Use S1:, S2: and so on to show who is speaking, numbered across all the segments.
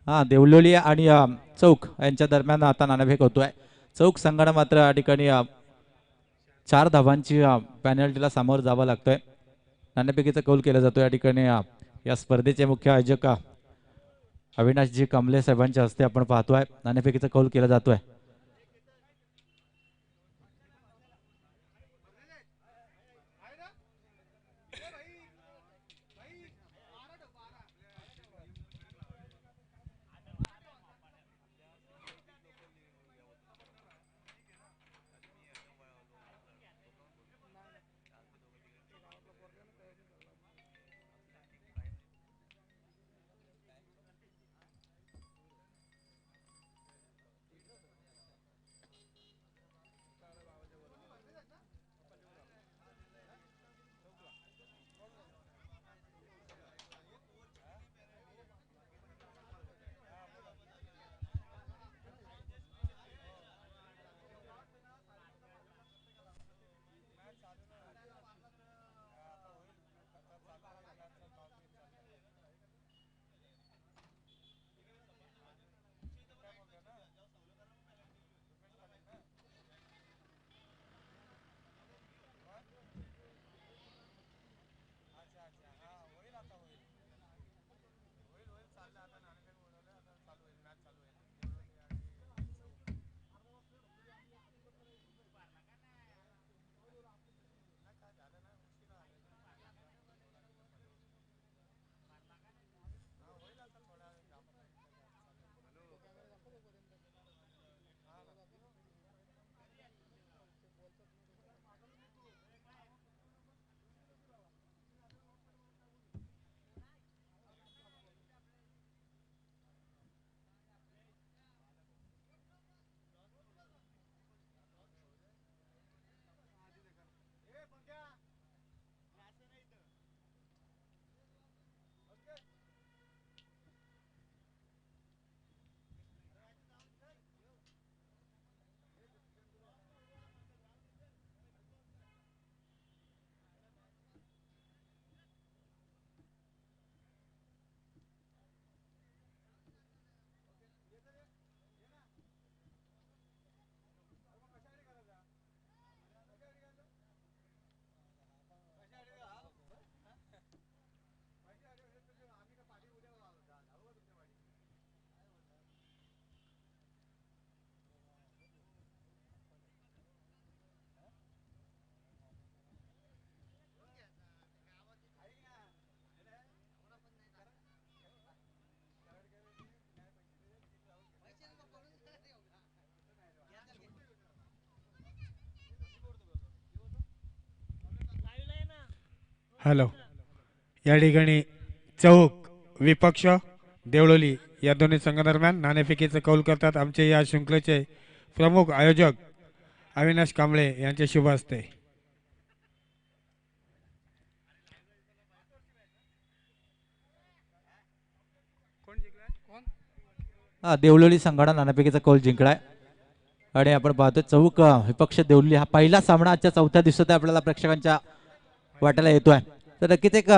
S1: हा देवलोली आणि चौक यांच्या दरम्यान आता नाणेफेक होतोय. चौक संघाला मात्र या ठिकाणी 4 धावांची पॅनल्टीला सामोर जावं लागतंय. नाणेफेकीचा कौल केला जातो या ठिकाणी. या स्पर्धेचे मुख्य आयोजक अविनाशजी कांबळे साहेबांच्या हस्ते आपण पाहतोय नाणेफेकीचा कौल केला जातोय.
S2: हॅलो. या ठिकाणी चौक विपक्ष देवळोली या दोन्ही संघादरम्यान नाणेफेकीचं कौल करतात आमचे या शृंखलेचे प्रमुख आयोजक अविनाश कांबळे यांचे शुभ हस्ते.
S1: देवलोली संघानं नाणेफेकीचा कौल जिंकलाय आणि आपण पाहतोय चौक विपक्ष देवलोली हा पहिला सामना आजच्या 4थ्या दिवसात आपल्याला प्रेक्षकांच्या वाट्याला येतोय. तर नक्कीच एक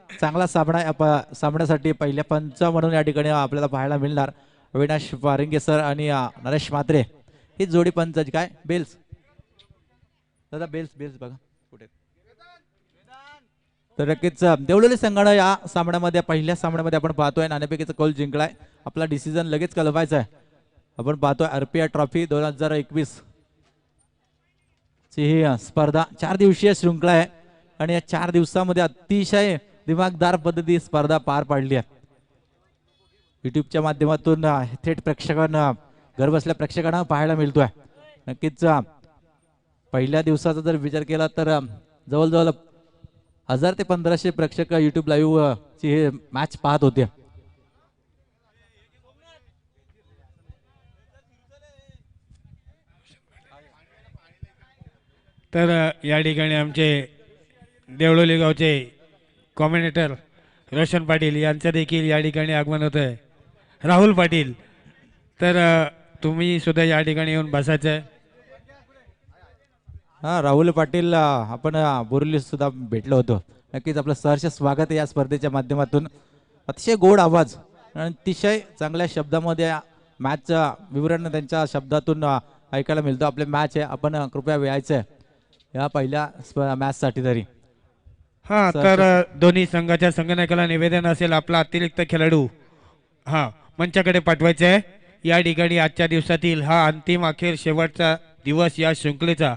S1: चांगला सामना सामन्यासाठी पहिल्या पंच म्हणून या ठिकाणी आपल्याला पाहायला मिळणार. अविनाश पारिंगे सर आणि नरेश म्हात्रे ही जोडी पंच काय बेल्स दादा बेल्स बेल्स बघा कुठे. तर नक्कीच देवलोली संघानं या सामन्यामध्ये पहिल्या सामन्यामध्ये आपण पाहतोय नाणेफेकीचा कौल जिंकलाय. आपला डिसिजन लगेच कळवायचा आहे. आपण पाहतोय RPI ट्रॉफी 2021 ची ही स्पर्धा 4 दिवसीय शृंखला आहे आणि या 4 दिवसामध्ये अतिशय दिमागदार पद्धती स्पर्धा पार पाडली आहे. युट्यूबच्या माध्यमातून थेट प्रेक्षकांना घर बसल्या प्रेक्षकांना पाहायला मिळतोय. नक्कीच पहिल्या दिवसाचा जर विचार केला तर जवळजवळ 1000 ते 1500 प्रेक्षक युट्यूब लाईव्ह ची हे मॅच पाहत होते.
S2: तर या ठिकाणी आमचे देवळोली गावचे कॉमेंटेटर रोशन पाटील यांचं देखील या ठिकाणी आगमन होत आहे. राहुल पाटील तर तुम्ही सुद्धा या ठिकाणी येऊन बसायचं.
S1: हा राहुल पाटील आपण बोरिवली सुद्धा भेटलो होतो. नक्कीच आपलं सहर्ष स्वागत आहे या स्पर्धेच्या माध्यमातून. अतिशय गोड आवाज अतिशय चांगल्या शब्दामध्ये मॅचचं विवरण त्यांच्या शब्दातून ऐकायला मिळतं. आपले मॅच आहे, आपण कृपया वेळायचं आहे या पहिल्या मॅचसाठी तरी.
S2: हा, तर दोन्ही संघाच्या संघनायकाला निवेदन असेल आपला अतिरिक्त खेळाडू मंचाकडे पाठवायचे आहे. या ठिकाणी आजच्या दिवसातील हा अंतिम अखेर शेवटचा दिवस या शृंखलेचा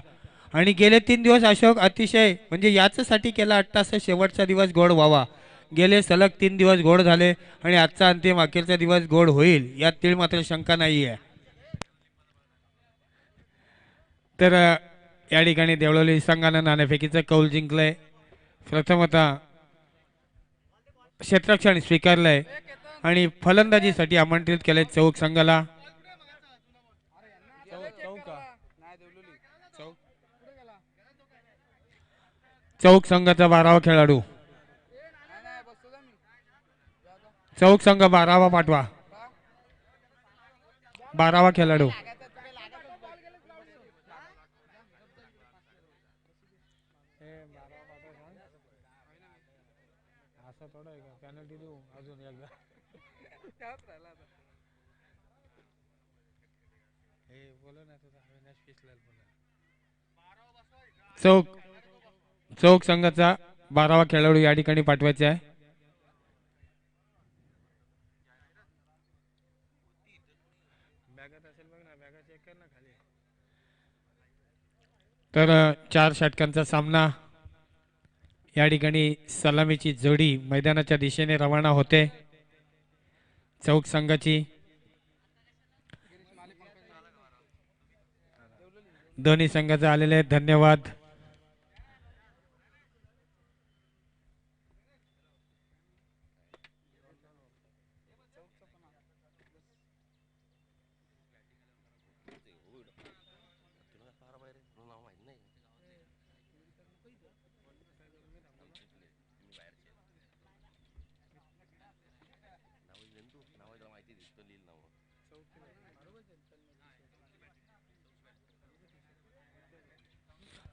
S2: आणि गेले 3 दिवस अशोक अतिशय म्हणजे याच्यासाठी केला अट्टासा शेवटचा दिवस गोड व्हावा. गेले सलग 3 दिवस गोड झाले आणि आजचा अंतिम अखेरचा दिवस गोड होईल यात तीळ मात्र शंका नाही आहे. तर या ठिकाणी देवळोली संघानं नाणेफेकीचं कौल जिंकलंय. प्रथमतः क्षेत्ररक्षण स्वीकारलंय आणि फलंदाजीसाठी आमंत्रित केले चौक संघाला. चौक संघाचा 12वा खेळाडू, चौक संघ 12वा पाठवा, 12वा खेळाडू. चौक चौक संघाचा 12वा खेळाडू या ठिकाणी पाठवायचा आहे. तर 4 षटकांचा सामना या ठिकाणी सलामीची जोडी मैदानाच्या दिशेने रवाना होते. चौक संघाची दोन्ही संघाचे आलेले धन्यवाद.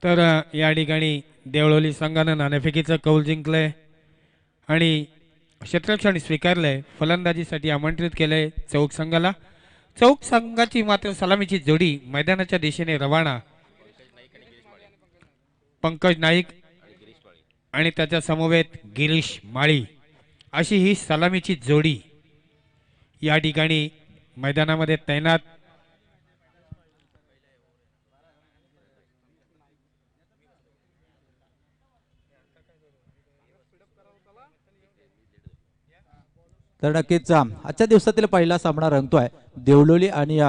S2: तर या ठिकाणी देवळोली संघानं नाणेफेकीचं कौल जिंकलंय आणि क्षेत्ररक्षण स्वीकारलंय. फलंदाजीसाठी आमंत्रित केलंय चौक संघाला. चौक संघाची मात्र सलामीची जोडी मैदानाच्या दिशेने रवाना. पंकज नाईक आणि त्याच्या समवेत गिरीश माळी अशी ही सलामीची जोडी या ठिकाणी मैदानामध्ये तैनात.
S1: तर नक्कीच आजच्या दिवसातील पहिला सामना रंगतोय. देवळोली आणि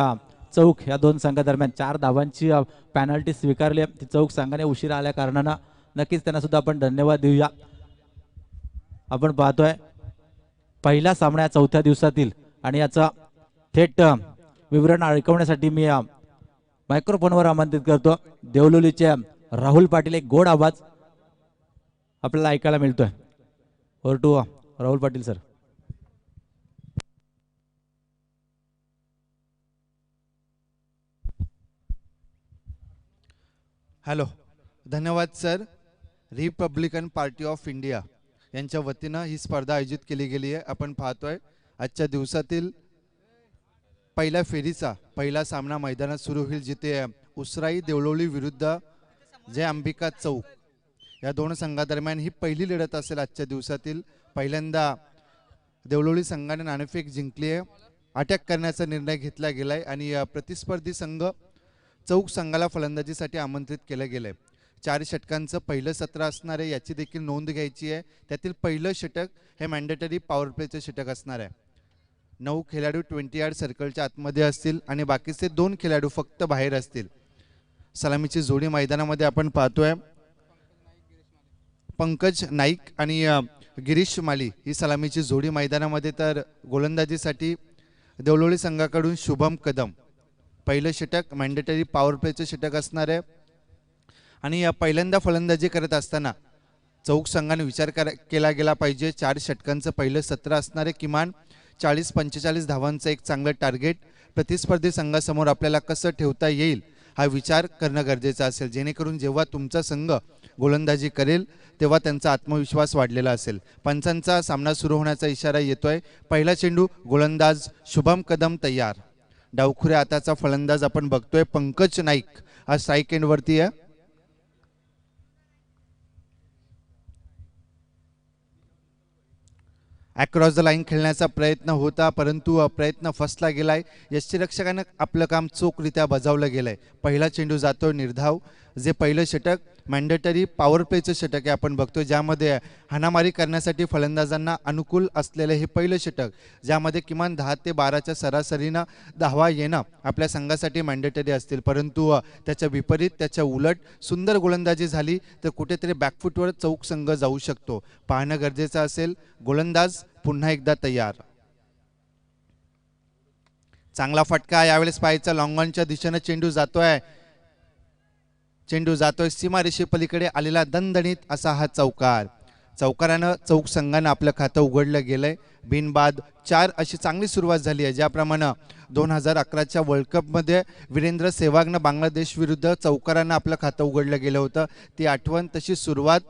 S1: चौक या दोन संघादरम्यान 4 धावांची पॅनल्टी स्वीकारली. ती चौक संघाने उशिरा आल्या कारणानं नक्कीच त्यांना सुद्धा आपण धन्यवाद देऊया. आपण पाहतोय पहिला सामना 4थ्या दिवसातील आणि याचा थेट विवरण ऐकवण्यासाठी मी मायक्रोफोनवर आमंत्रित करतो देवळोलीचे राहुल पाटील. एक गोड आवाज आपल्याला ऐकायला मिळतोय. Over to Rahul Patil sir.
S3: Hello, धन्यवाद सर. रिपब्लिकन पार्टी ऑफ इंडिया यांच्या वतीनं ही स्पर्धा आयोजित केली गेली आहे. आपण पाहतोय आजच्या दिवसातील पहिल्या फेरीचा पहिला सामना मैदानात सुरू होईल, जिथे उसराई देवळोली विरुद्ध जय अंबिका चौक या दोन संघादरम्यान ही पहिली लढत असेल. आजच्या दिवसातील पहिल्यांदा देवळोली संघाने नाणेफेक जिंकली आहे. अटॅक करण्याचा निर्णय घेतला गेलाय आणि प्रतिस्पर्धी संघ चौक संघाला फलंदाजीसाठी आमंत्रित केलं गेलंय. 4 षटकांचं पहिलं सत्र असणार आहे, याची देखील नोंद घ्यायची आहे. त्यातील पहिलं षटक हे मॅन्डेटरी पॉवर प्लेचं षटक असणार आहे. 9 खेळाडू 20 यार्ड सर्कलच्या आतमध्ये असतील आणि बाकीचे 2 खेळाडू फक्त बाहेर असतील. सलामीची जोडी मैदानामध्ये आपण पाहतोय पंकज नाईक आणि गिरीश माली ही सलामीची जोडी मैदानामध्ये. तर गोलंदाजीसाठी देवळोली संघाकडून शुभम कदम. पहिलं षटक मॅन्डेटरी पॉवर प्लेचं षटक असणार आहे आणि या पहिल्यांदा फलंदाजी करत असताना चौक संघाने विचार केला गेला पाहिजे. 4 षटकांचं पहिलं सत्र असणार आहे. किमान 40-45 धावांचं एक चांगलं टार्गेट प्रतिस्पर्धी संघासमोर आपल्याला कसं ठेवता येईल हा विचार करणं गरजेचं असेल, जेणेकरून जेव्हा तुमचा संघ गोलंदाजी करेल तेव्हा त्यांचा आत्मविश्वास वाढलेला असेल. पंचांचा सामना सुरू होण्याचा इशारा येतोय. पहिला चेंडू, गोलंदाज शुभम कदम तयार. डावखुऱ्या हाताचा फलंदाज आपण बघतोय पंकज नाईक, हा स्ट्राईक एंडवरती आहे. अक्रॉस द लाईन खेळण्याचा प्रयत्न होता, परंतु प्रयत्न फसला गेलाय. यष्टीरक्षकानं आपलं काम चोखरित्या बजावलं गेलंय. पहिला चेंडू जातोय निर्धाव. जे पहिलं षटक मॅन्डेटरी पॉवर प्लेचं षटक आहे आपण बघतोय, ज्यामध्ये हाणामारी करण्यासाठी फलंदाजांना अनुकूल असलेलं हे पहिलं षटक, ज्यामध्ये किमान 10 ते 12च्या सरासरीनं धावा येणं आपल्या संघासाठी मॅन्डेटरी असतील. परंतु त्याच्या विपरीत, त्याच्या उलट सुंदर गोलंदाजी झाली तर कुठेतरी बॅकफुटवर चौक संघ जाऊ शकतो. पाहणं गरजेचं असेल. गोलंदाज पुन्हा एकदा तयार. चांगला फटका यावेळेस पाहायचा. लॉंग ऑनच्या दिशेनं चेंडू जातोय. चेंडू जातोय सीमारेषे पलीकडे आलेला दणदणीत असा हा चौकार. चौकारानं चौक संघानं आपलं खातं उघडलं गेलंय. बिनबाद 4 अशी चांगली सुरुवात झाली आहे. ज्याप्रमाणे 2011च्या वर्ल्ड कपमध्ये वीरेंद्र सेहवागनं बांगलादेश विरुद्ध चौकारानं आपलं खातं उघडलं गेलं होतं, ती आठवण, तशी सुरुवात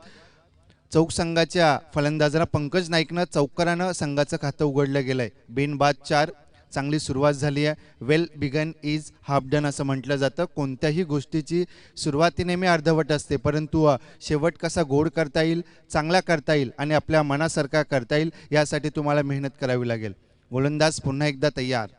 S3: चौक संघाच्या फलंदाजांना पंकज नाईकनं चौकारानं संघाचं खातं उघडलं गेलंय. बिनबाद 4, चांगली सुरुवात झाली आहे. Well begun is half done असं म्हटलं जातं. कोणत्याही गोष्टीची सुरुवाती नेहमी अर्धवट असते, परंतु शेवट कसा गोड करता येईल, चांगला करता येईल आणि आपल्या मनासारखा करता येईल, यासाठी तुम्हाला मेहनत करावी लागेल. गोलंदाज पुन्हा एकदा तयार.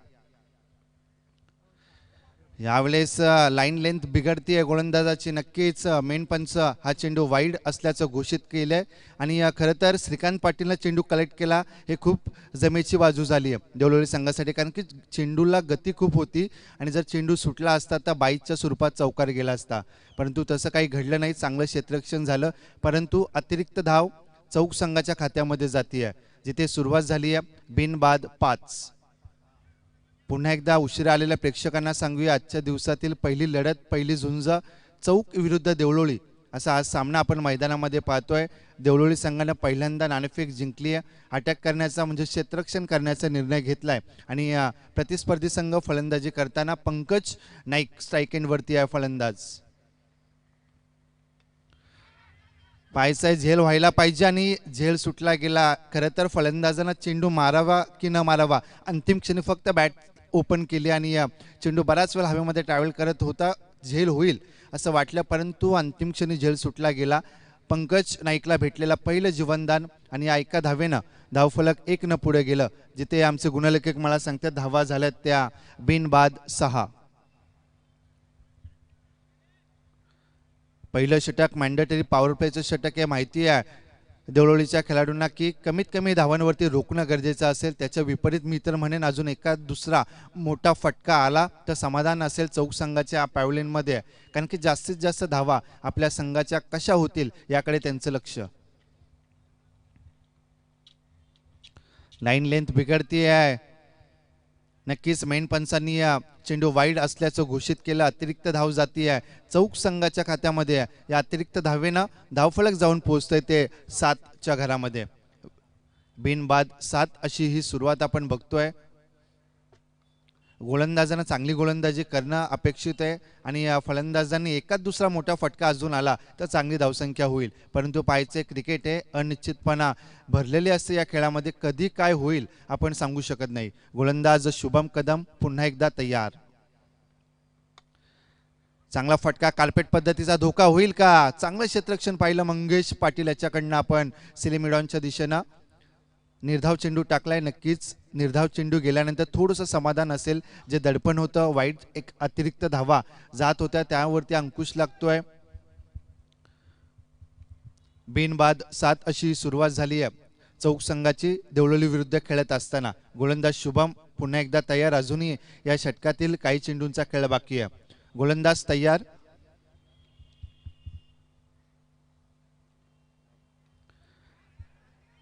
S3: यावेळेस लाईन लेंथ बिघडतीये गोलंदाजाची. नक्कीच मेन पंच हा चेंडू वाईड असल्याचं घोषित केलंय आणि खरं तर श्रीकांत पाटीलनं चेंडू कलेक्ट केला, हे खूप जमेची बाजू झाली आहे देवळोली संघासाठी, कारण की चेंडूला गती खूप होती आणि जर चेंडू सुटला असता तर बाईकच्या स्वरूपात चौकार गेला असता, परंतु तसं काही घडलं नाही. चांगलं क्षेत्ररक्षण झालं, परंतु अतिरिक्त धाव चौक संघाच्या खात्यामध्ये जातीये, जिथे सुरुवात झाली आहे. बिनबाद 5. पुन्हा एकदा उशिरा आलेल्या प्रेक्षकांना सांगूया, आजच्या दिवसातील पहिली लढत, पहिली झुंज चौक विरुद्ध देवळोली असा आज सामना आपण मैदानामध्ये पाहतोय. देवळोली संघानं पहिल्यांदा नाणेफेक जिंकली आहे. अटॅक करण्याचा म्हणजे क्षेत्ररक्षण करण्याचा निर्णय घेतलाय आणि प्रतिस्पर्धी संघ फलंदाजी करताना पंकज नाईक स्ट्राईक एंडवरती आहे फलंदाज. पायचा झेल व्हायला पाहिजे आणि झेल सुटला गेला. खरं तर फलंदाजांना चेंडू मारावा की न मारावा, अंतिम क्षणी फक्त बॅट ओपन केली आणि चेंडू बराच वेळ हवेमध्ये ट्रॅव्हल करत होता, झेल होईल असं वाटलं, परंतु अंतिम क्षणी झेल सुटला गेला. पंकज नाईकला भेटलेला पहिलं जीवनदान आणि एका धावेनं धावफलक 1 न पुढे गेलं, जिथे आमचे गुणलेखक मला सांगतात धावा झाल्यात त्या बिनबाद 6. पहिलं षटक मॅन्डेटरी पॉवर प्लेचं षटक आहे. माहिती आहे देवळोलीच्या खेळाडूंना की कमीत कमी धावांवरती रोखणं गरजेचं असेल. त्याच्या विपरीत मी तर म्हणेन अजून एका दुसरा मोठा फटका आला तर समाधान असेल चौक संघाच्या पॅव्हलियनमध्ये, कारण की जास्तीत जास्त धावा आपल्या संघाच्या कशा होतील याकडे त्यांचं लक्ष. लाईन लेंथ बिघडती आहे. नक्कीच मेन पंचांनी चेंडू वाईड असल्याचं घोषित केलं. अतिरिक्त धाव जाती आहे चौक संघाच्या खात्यामध्ये. या अतिरिक्त धावेनं धावफलक जाऊन पोहोचतंय ते 7च्या घरामध्ये. बिनबाद 7 अशी ही सुरुवात आपण बघतोय. गोलंदाजांना चांगली गोलंदाजी करणं अपेक्षित आहे आणि फलंदाजांनी एकाच दुसरा मोठा फटका अजून आला तर चांगली धावसंख्या होईल, परंतु पाहायचे क्रिकेट आहे, अनिश्चितपणा भरलेले असते या खेळामध्ये, कधी काय होईल आपण सांगू शकत नाही. गोलंदाज शुभम कदम पुन्हा एकदा तयार. चांगला फटका, कार्पेट पद्धतीचा धोका होईल का? चांगलं क्षेत्ररक्षण पाहिलं मंगेश पाटील याच्याकडनं आपण सिलेमिडॉनच्या दिशेनं. निर्धाव चेंडू टाकलाय. नक्कीच निर्धाव चेंडू गेल्यानंतर थोडंसं समाधान असेल. जे दडपण होतं, वाईट एक अतिरिक्त धावा जात होत्या, त्यावरती अंकुश लागतोय. बिनबाद 7 अशी सुरुवात झाली आहे चौक संघाची देवळोली विरुद्ध खेळत असताना. गोलंदाज शुभम पुन्हा एकदा तयार. अजूनही या षटकातील काही चेंडूंचा खेळ बाकी आहे. गोलंदाज तयार.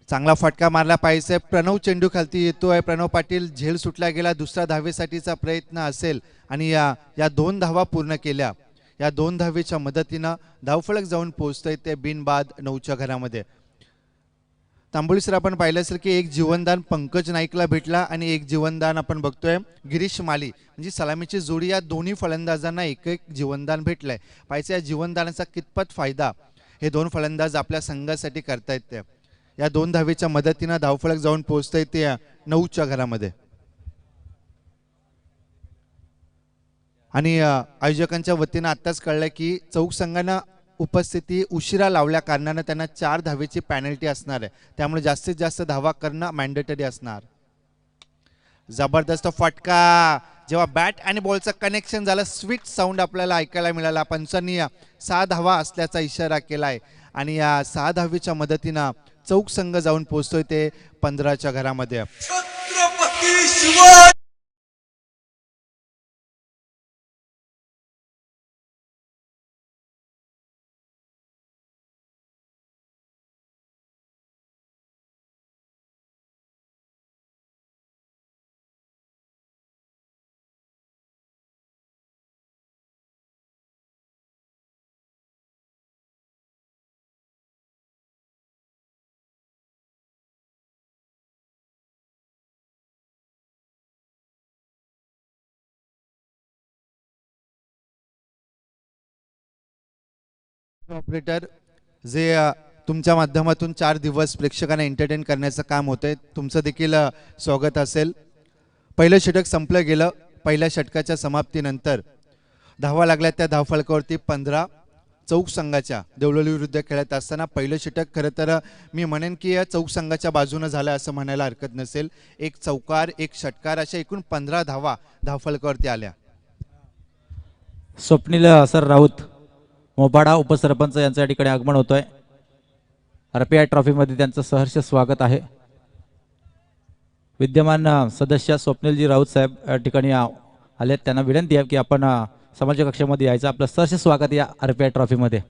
S3: चांगला फटका मारला पाहिजे. प्रणव चेंडू खालती येतोय. प्रणव पाटील, झेल सुटला गेला. दुसऱ्या धावेसाठीचा प्रयत्न असेल आणि या 2 धावा पूर्ण केल्या. या 2 धावेच्या मदतीनं धावफलक जाऊन पोहोचतंय ते बिनबाद 9च्या घरामध्ये. तांबोळी सर, आपण पाहिलं असेल की एक जीवनदान पंकज नाईकला भेटला आणि एक जीवनदान आपण बघतोय गिरीश माली, म्हणजे सलामीची जोडी या दोन्ही फलंदाजांना एक एक जीवनदान भेटलंय. पाहिजे या जीवनदानाचा कितपत फायदा हे दोन फलंदाज आपल्या संघासाठी करतायत. ते या 2 धावेच्या मदतीनं धावफलक जाऊन पोहोचतंय ते 9च्या घरामध्ये. आणि आयोजकांच्या वतीनं आत्ताच कळलं की चौक संघानं उपस्थिती उशिरा लावल्या कारणानं त्यांना 4 धावेची पॅनल्टी असणार आहे. त्यामुळे जास्तीत जास्त धावा करणं मॅन्डेटरी असणार. जबरदस्त फटका, जेव्हा बॅट आणि बॉलचं कनेक्शन झालं स्वीट साऊंड आपल्याला ऐकायला मिळाला. पंचांनी 6 धावा असल्याचा इशारा केलाय आणि या 6 धावेच्या मदतीनं चौक संघ जाऊन पोहोचतोय ते 15च्या घरामध्ये.
S4: छत्रपती शिवाजी
S3: ऑपरेटर जे तुमच्या माध्यमातून 4 दिवस प्रेक्षकांना एंटरटेन करण्याचं काम होतंय, तुमचं देखील स्वागत असेल. पहिलं षटक संपलं गेलं. पहिल्या षटकाच्या समाप्तीनंतर धावा लागल्या त्या धावफलकावरती 15 चौक संघाच्या. देवळोली विरुद्ध खेळत असताना पहिलं षटक खरं तर मी म्हणेन की या चौक संघाच्या बाजूनं झालं असं म्हणायला हरकत नसेल. एक चौकार, एक षटकार, अशा एकूण 15 धावा धावफलकावरती आल्या.
S1: स्वप्नील सर राऊत मोपाडा उपसरपंच यांचं या ठिकाणी आगमन होतोय. RPI ट्रॉफीमध्ये त्यांचं सहर्ष स्वागत आहे. विद्यमान सदस्य स्वप्नीलजी राऊत साहेब या ठिकाणी आले. त्यांना विनंती आहे की आपण समाज कक्षामध्ये यायचं. आपलं सहर्ष स्वागत या RPI ट्रॉफीमध्ये.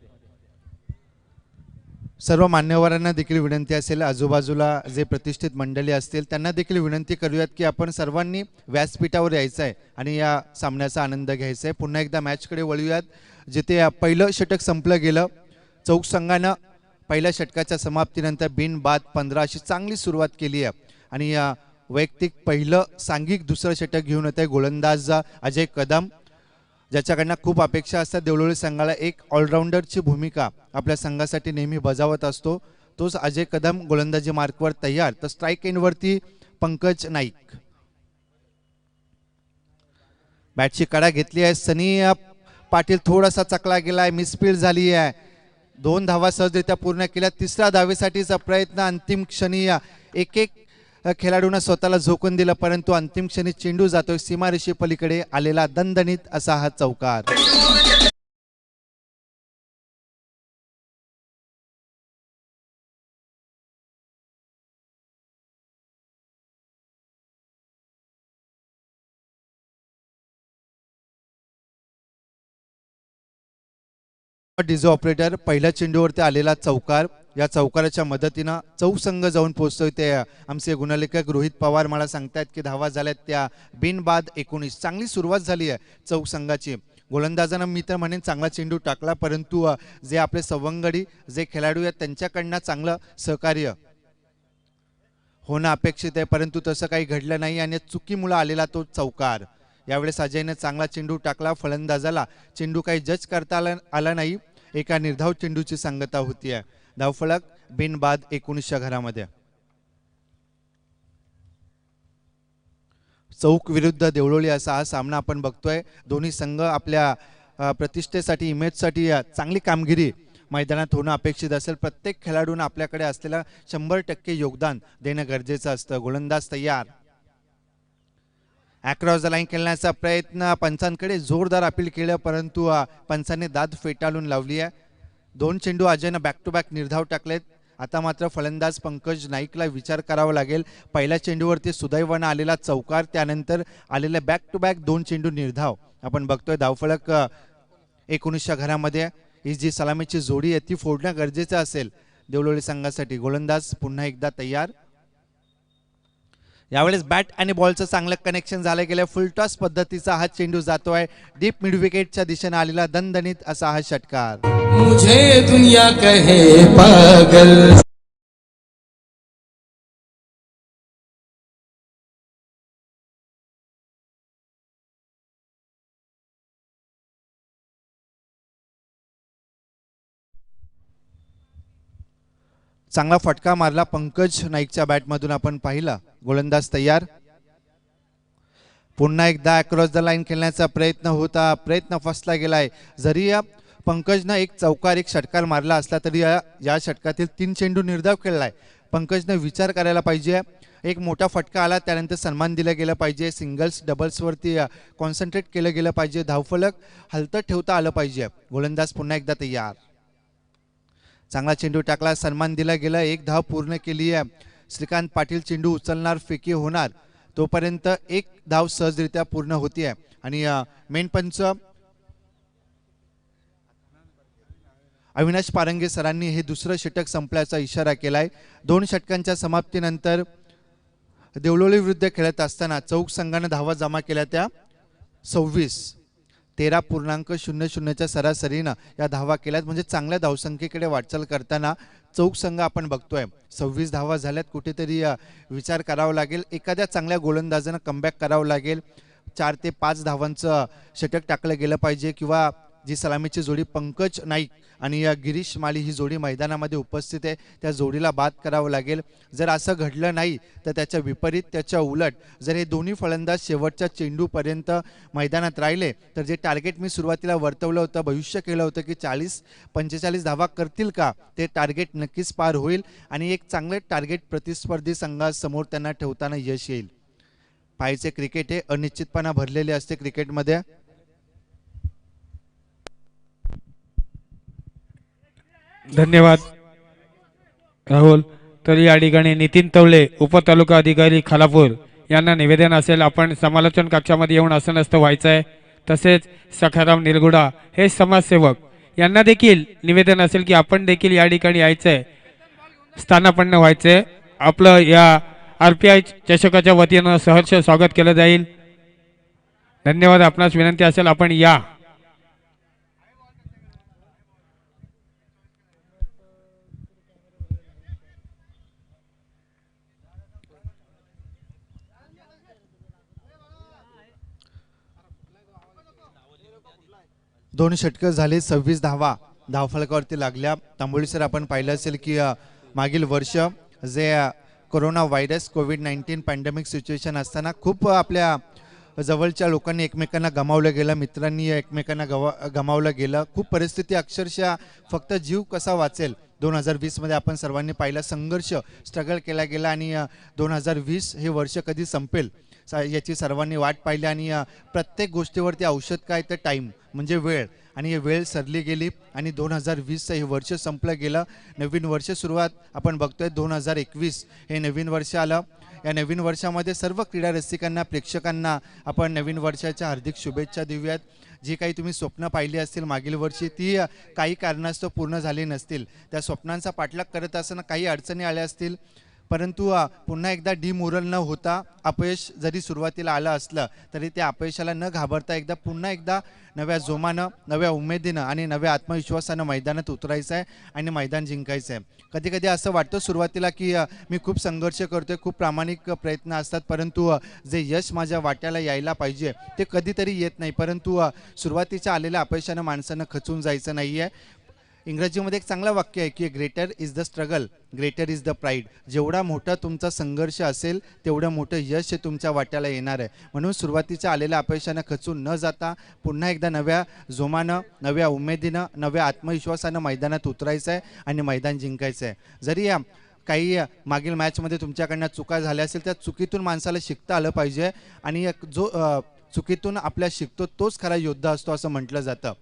S3: सर्व मान्यवरांना देखील विनंती असेल, आजूबाजूला जे प्रतिष्ठित मंडळी असतील त्यांना देखील विनंती करूयात की आपण सर्वांनी व्यासपीठावर यायचं आहे आणि या सामन्याचा आनंद घ्यायचा आहे. पुन्हा एकदा मॅचकडे वळूयात, जिथे पहिलं षटक संपलं गेलं. चौक संघानं पहिल्या षटकाच्या समाप्तीनंतर बिनबाद 15 अशी चांगली सुरुवात केली आहे आणि वैयक्तिक पहिलं सांघिक दुसरं षटक घेऊन येत आहे गोलंदाज अजय कदम, ज्याच्याकडनं खूप अपेक्षा असतात. देवळोली संघाला एक ऑलराऊंडरची भूमिका आपल्या संघासाठी नेहमी बजावत असतो. तोच अजय कदम गोलंदाजी मार्कवर तयार, तर स्ट्राईक एंडवरती पंकज नाईक. बॅटची कडा घेतली आहे. सनी पाटील थोडासा चकला गेलाय, मिसफील्ड झाली आहे. 2 धावा सहजरित्या पूर्ण केल्या. 3ऱ्या धावेसाठीचा प्रयत्न अंतिम क्षणी एक एक खेळाडूंना स्वतःला झोकून दिलं, परंतु अंतिम क्षणी चेंडू जातोय सीमारेषे पलीकडे आलेला दणदणीत असा हा चौकार. डीजे ऑपरेटर, पहिल्या चेंडूवरती आलेला चौकार. या चौकाराच्या मदतीनं चौक संघ जाऊन पोहोचतोय ते आमचे गुणलेखक रोहित पवार मला सांगतायत की धावा झाल्यात त्या बिनबाद 19. चांगली सुरुवात झाली आहे चौक संघाची. गोलंदाजानं मी तर म्हणेन चांगला चेंडू टाकला, परंतु जे आपले सवंगडी जे खेळाडू आहेत त्यांच्याकडनं चांगलं सहकार्य होणं अपेक्षित आहे, परंतु तसं काही घडलं नाही आणि चुकीमुळे आलेला तो चौकार. यावेळेस अजयने चांगला चेंडू टाकला. फलंदाजाला चेंडू काही जज करता आला नाही. एका निर्धाव चेंडूची सांगता होती. धावफलक बिनबाद 19च्या घरामध्ये. चौक विरुद्ध देवळोली असा हा सामना आपण बघतोय. दोन्ही संघ आपल्या प्रतिष्ठेसाठी, इमेजसाठी चांगली कामगिरी मैदानात होणं अपेक्षित असेल. प्रत्येक खेळाडूंना आपल्याकडे असलेला 100% योगदान देणं गरजेचं असतं. गोलंदाज तयार. अक्रॉस द लाईन खेळण्याचा प्रयत्न, पंचांकडे जोरदार अपील केलं, परंतु पंचांनी दाद फेटाळून लावली आहे. 2 चेंडू अजयनं बॅक टू बॅक निर्धाव टाकलेत. आता मात्र फलंदाज पंकज नाईकला विचार करावा लागेल. पहिल्या चेंडूवरती सुदैवानं आलेला चौकार, त्यानंतर आलेले बॅक टू बॅक 2 चेंडू निर्धाव आपण बघतोय. धावफलक 19च्या घरामध्ये. ही जी सलामीची जोडी आहे ती फोडणं गरजेचं असेल देवळोली संघासाठी. गोलंदाज पुन्हा एकदा तयार. यावेळेस बॅट आणि बॉलचं चांगलं कनेक्शन झालं गेलं. फुलटॉस पद्धतीचा हा चेंडू जातोय डीप मिड विकेटच्या दिशेने आलेला दणदणीत असा हा षटकार.
S4: मुझे दुनिया कहे पागल.
S3: चांगला फटका मारला पंकज नाईकच्या बॅटमधून आपण पाहिला. गोलंदाज तयार. पुन्हा एकदा अक्रॉस द लाईन खेळण्याचा प्रयत्न होता, प्रयत्न फसला गेलाय. जरी या पंकजनं एक चौकार एक षटकार मारला असला तरी या षटकातील 3 चेंडू निर्धाव खेळलाय. पंकजनं विचार करायला पाहिजे. एक मोठा फटका आला त्यानंतर सन्मान दिला गेला पाहिजे. सिंगल्स डबल्सवरती कॉन्सन्ट्रेट केलं गेलं पाहिजे. धावफलक हलतं ठेवता आलं पाहिजे. गोलंदाज पुन्हा एकदा तयार. चांगला चेंडू टाकला, सन्मान दिला गेला. 1 धाव पूर्ण केली आहे. श्रीकांत पाटील चेंडू उचलणार, फेकी होणार तोपर्यंत 1 धाव सहजरित्या पूर्ण होतीये. आणि मेन पंच अविनाश पारंगे सरांनी हे दुसरं षटक संपल्याचा इशारा केलाय. 2 षटकांच्या समाप्तीनंतर देवळोली विरुद्ध खेळत असताना चौक संघाने धावा जमा केल्या त्या 26. 13.00च्या सरासरीनं या धावा केल्यात. म्हणजे चांगल्या धावसंख्येकडे वाटचाल करताना चौक संघ आपण बघतोय. 26 धावा झाल्यात. कुठेतरी विचार करावा लागेल. एखाद्या चांगल्या गोलंदाजानं कमबॅक करावं लागेल. 4 ते 5 धावांचं षटक टाकलं गेलं पाहिजे. किंवा जी सलामीची जोडी पंकज नाईक आणि गिरीश माली ही जोडी मैदानामध्ये उपस्थित आहे त्या जोडीला बाद करावं लागेल. जर असं घडलं नाही तर त्याच्या विपरीत त्याच्या उलट जर हे दोन्ही फलंदाज शेवटच्या चेंडूपर्यंत मैदानात राहिले तर जे टार्गेट मी सुरुवातीला वर्तवलं होतं, भविष्य केलं होतं की 40-45 धावा करतील का, ते टार्गेट नक्कीच पार होईल आणि एक चांगले टार्गेट प्रतिस्पर्धी संघासमोर त्यांना ठेवताना यश येईल. पाहायचे क्रिकेट हे अनिश्चितपणा भरलेले असते क्रिकेटमध्ये.
S2: धन्यवाद राहुल. तर या ठिकाणी नितीन तवले उपतालुका अधिकारी खालापूर यांना निवेदन असेल, आपण समालोचन कक्षामध्ये येऊन असं नसतं व्हायचं आहे. तसेच सखाराम निरगुडा हे समाजसेवक यांना देखील निवेदन असेल की आपण देखील या ठिकाणी यायचं आहे, स्थानापन्न व्हायचं आहे. आपलं या RPI चषकाच्या वतीनं सहर्ष स्वागत केलं जाईल. धन्यवाद. आपणास विनंती असेल आपण या.
S3: दोन षटकं झाले, 26 धावा धावफलकावरती लागल्या. तांबोळी सर आपण पाहिलं असेल की मागील वर्ष जे कोरोना व्हायरस कोविड-19 पॅन्डेमिक सिच्युएशन असताना खूप आपल्या जवळच्या लोकांनी एकमेकांना गमावलं गेलं, मित्रांनी एकमेकांना गमावलं गेलं. खूप परिस्थिती अक्षरशः फक्त जीव कसा वाचेल 2020 मध्ये आपण सर्वांनी पाहिला संघर्ष स्ट्रगल केला गेला आणि 2020 हे वर्ष कधी संपेल याची सर्वांनी वाट पाहिली आणि प्रत्येक गोष्टीवरती औषध काय तर टाईम म्हणजे वेळ आणि ही वेळ सरली गेली आणि 2020चं हे वर्ष संपलं गेलं. नवीन वर्ष सुरुवात आपण बघतोय 2021 हे नवीन वर्ष आलं. या नवीन वर्षामध्ये सर्व क्रीडा रसिकांना प्रेक्षकांना आपण नवीन वर्षाच्या हार्दिक शुभेच्छा देऊयात. जी काही तुम्ही स्वप्न पाहिली असतील मागील वर्षी ती काही कारणास्तव पूर्ण झाली नसतील, त्या स्वप्नांचा पाठलाग करत असताना काही अडचणी आल्या असतील, परंतु पुन्हा एकदा डिमोरल न होता अपयश जरी सुरुवातीला आलं असलं तरी त्या अपयशाला न घाबरता पुन्हा एकदा नव्या जोमानं, नव्या उमेदीनं आणि नव्या आत्मविश्वासानं मैदानात उतरायचं आहे आणि मैदान जिंकायचं आहे. कधी कधी असं वाटतं सुरुवातीला की मी खूप संघर्ष करतोय, खूप प्रामाणिक प्रयत्न असतात, परंतु जे यश माझ्या वाट्याला यायला पाहिजे ते कधीतरी येत नाही. परंतु सुरुवातीच्या आलेल्या अपयशानं माणसानं खचून जायचं नाही आहे. इंग्रजीमध्ये एक चांगलं वाक्य आहे की greater is the struggle, greater is the pride. जेवढा मोठा तुमचा संघर्ष असेल तेवढं मोठं यश हे तुमच्या वाट्याला येणार आहे. म्हणून सुरुवातीच्या आलेल्या अपयशानं खचून न जाता पुन्हा एकदा नव्या जोमानं, नव्या उमेदीनं, नव्या आत्मविश्वासानं मैदानात उतरायचं आहे आणि मैदान जिंकायचं आहे. जरी काही मागील मॅचमध्ये तुमच्याकडनं चुका झाल्या असेल त्या चुकीतून माणसाला शिकता आलं पाहिजे आणि जो चुकीतून आपल्या शिकतो तोच खरा योद्धा असतो असं म्हटलं जातं.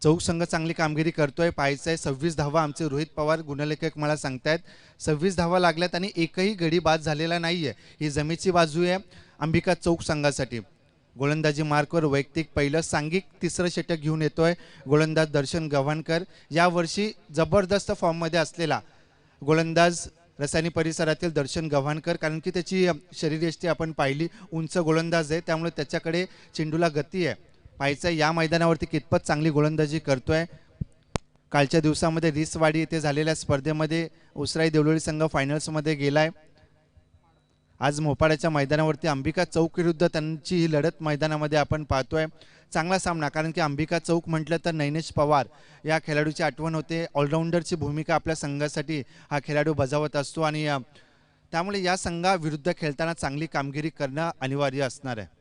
S3: चौक संघ चांगली कामगिरी करतोय, पाहायचं आहे. 26 धावा आमचे रोहित पवार गुणलेखक मला सांगतायत 26 धावा लागल्यात आणि एकही गडी बाद झालेला नाहीये. ही जमेची बाजू आहे अंबिका चौक संघासाठी. गोलंदाजी मार्कवर वैयक्तिक पहिलं सांघिक तिसरं षटक घेऊन येतोय गोलंदाज दर्शन गव्हाणकर. यावर्षी जबरदस्त फॉर्ममध्ये असलेला गोलंदाज रसायनी परिसरातील दर्शन गव्हाणकर, कारण की त्याची शरीरयष्टी आपण पाहिली, उंच गोलंदाज आहे, त्यामुळे त्याच्याकडे चेंडूला गती आहे. पाहायचं या मैदानावरती कितपत चांगली गोलंदाजी करतोय. कालच्या दिवसामध्ये रिसवाडी येथे झालेल्या स्पर्धेमध्ये उसराई देवळोली संघ फायनल्समध्ये गेलाय. आज मोपाड्याच्या मैदानावरती अंबिका चौक विरुद्ध त्यांची ही लढत मैदानामध्ये आपण पाहतोय. चांगला सामना, कारण की अंबिका चौक म्हटलं तर नैनेश पवार या खेळाडूची आठवण होते. ऑलराऊंडरची भूमिका आपल्या संघासाठी हा खेळाडू बजावत असतो आणि त्यामुळे या संघाविरुद्ध खेळताना चांगली कामगिरी करणं अनिवार्य असणार आहे.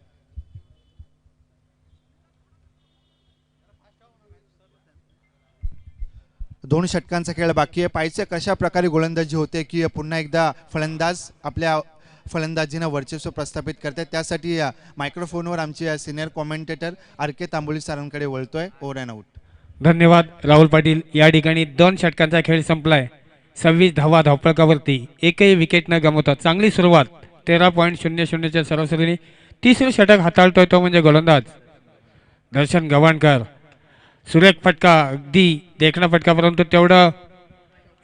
S3: दोन षटकांचा खेळ बाकी आहे. पाहायचं कशा प्रकारे गोलंदाजी होते की पुन्हा एकदा फलंदाज आपल्या फलंदाजीनं वर्चस्व प्रस्थापित करतात. त्यासाठी मायक्रोफोनवर आमचे senior commentator R K Tamboli सरांकडे वळतोय. Over and out.
S2: धन्यवाद राहुल पाटील. या ठिकाणी 2 षटकांचा खेळ संपलाय. 26 धावा धावफलकावरती, एकही विकेट न गमावता चांगली सुरुवात. 13.00च्या सरासरीने तिसरे षटक हाताळतोय तो म्हणजे गोलंदाज दर्शन गव्हाणकर. सुरेख फटका, अगदी देखणा फटका, परंतु तेवढं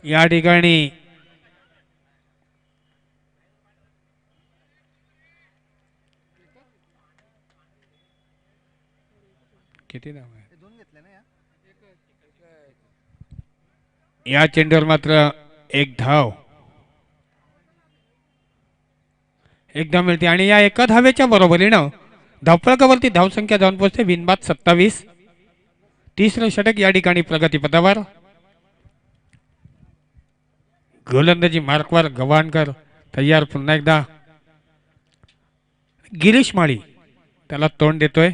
S2: या ठिकाणी किती धाव आहे या चेंडूवर मात्र एक धाव एकदा मिळते आणि या एका धावेच्या बरोबरीनं धावफलकावरती धावसंख्या जाऊन पोहोचते बिनबाद 27. तिसरं षटक या ठिकाणी प्रगतीपथावर. गोलंदाजी मार्कवर गव्हाणकर तयार. पुन्हा एकदा गिरीश माळी त्याला तोंड देतोय.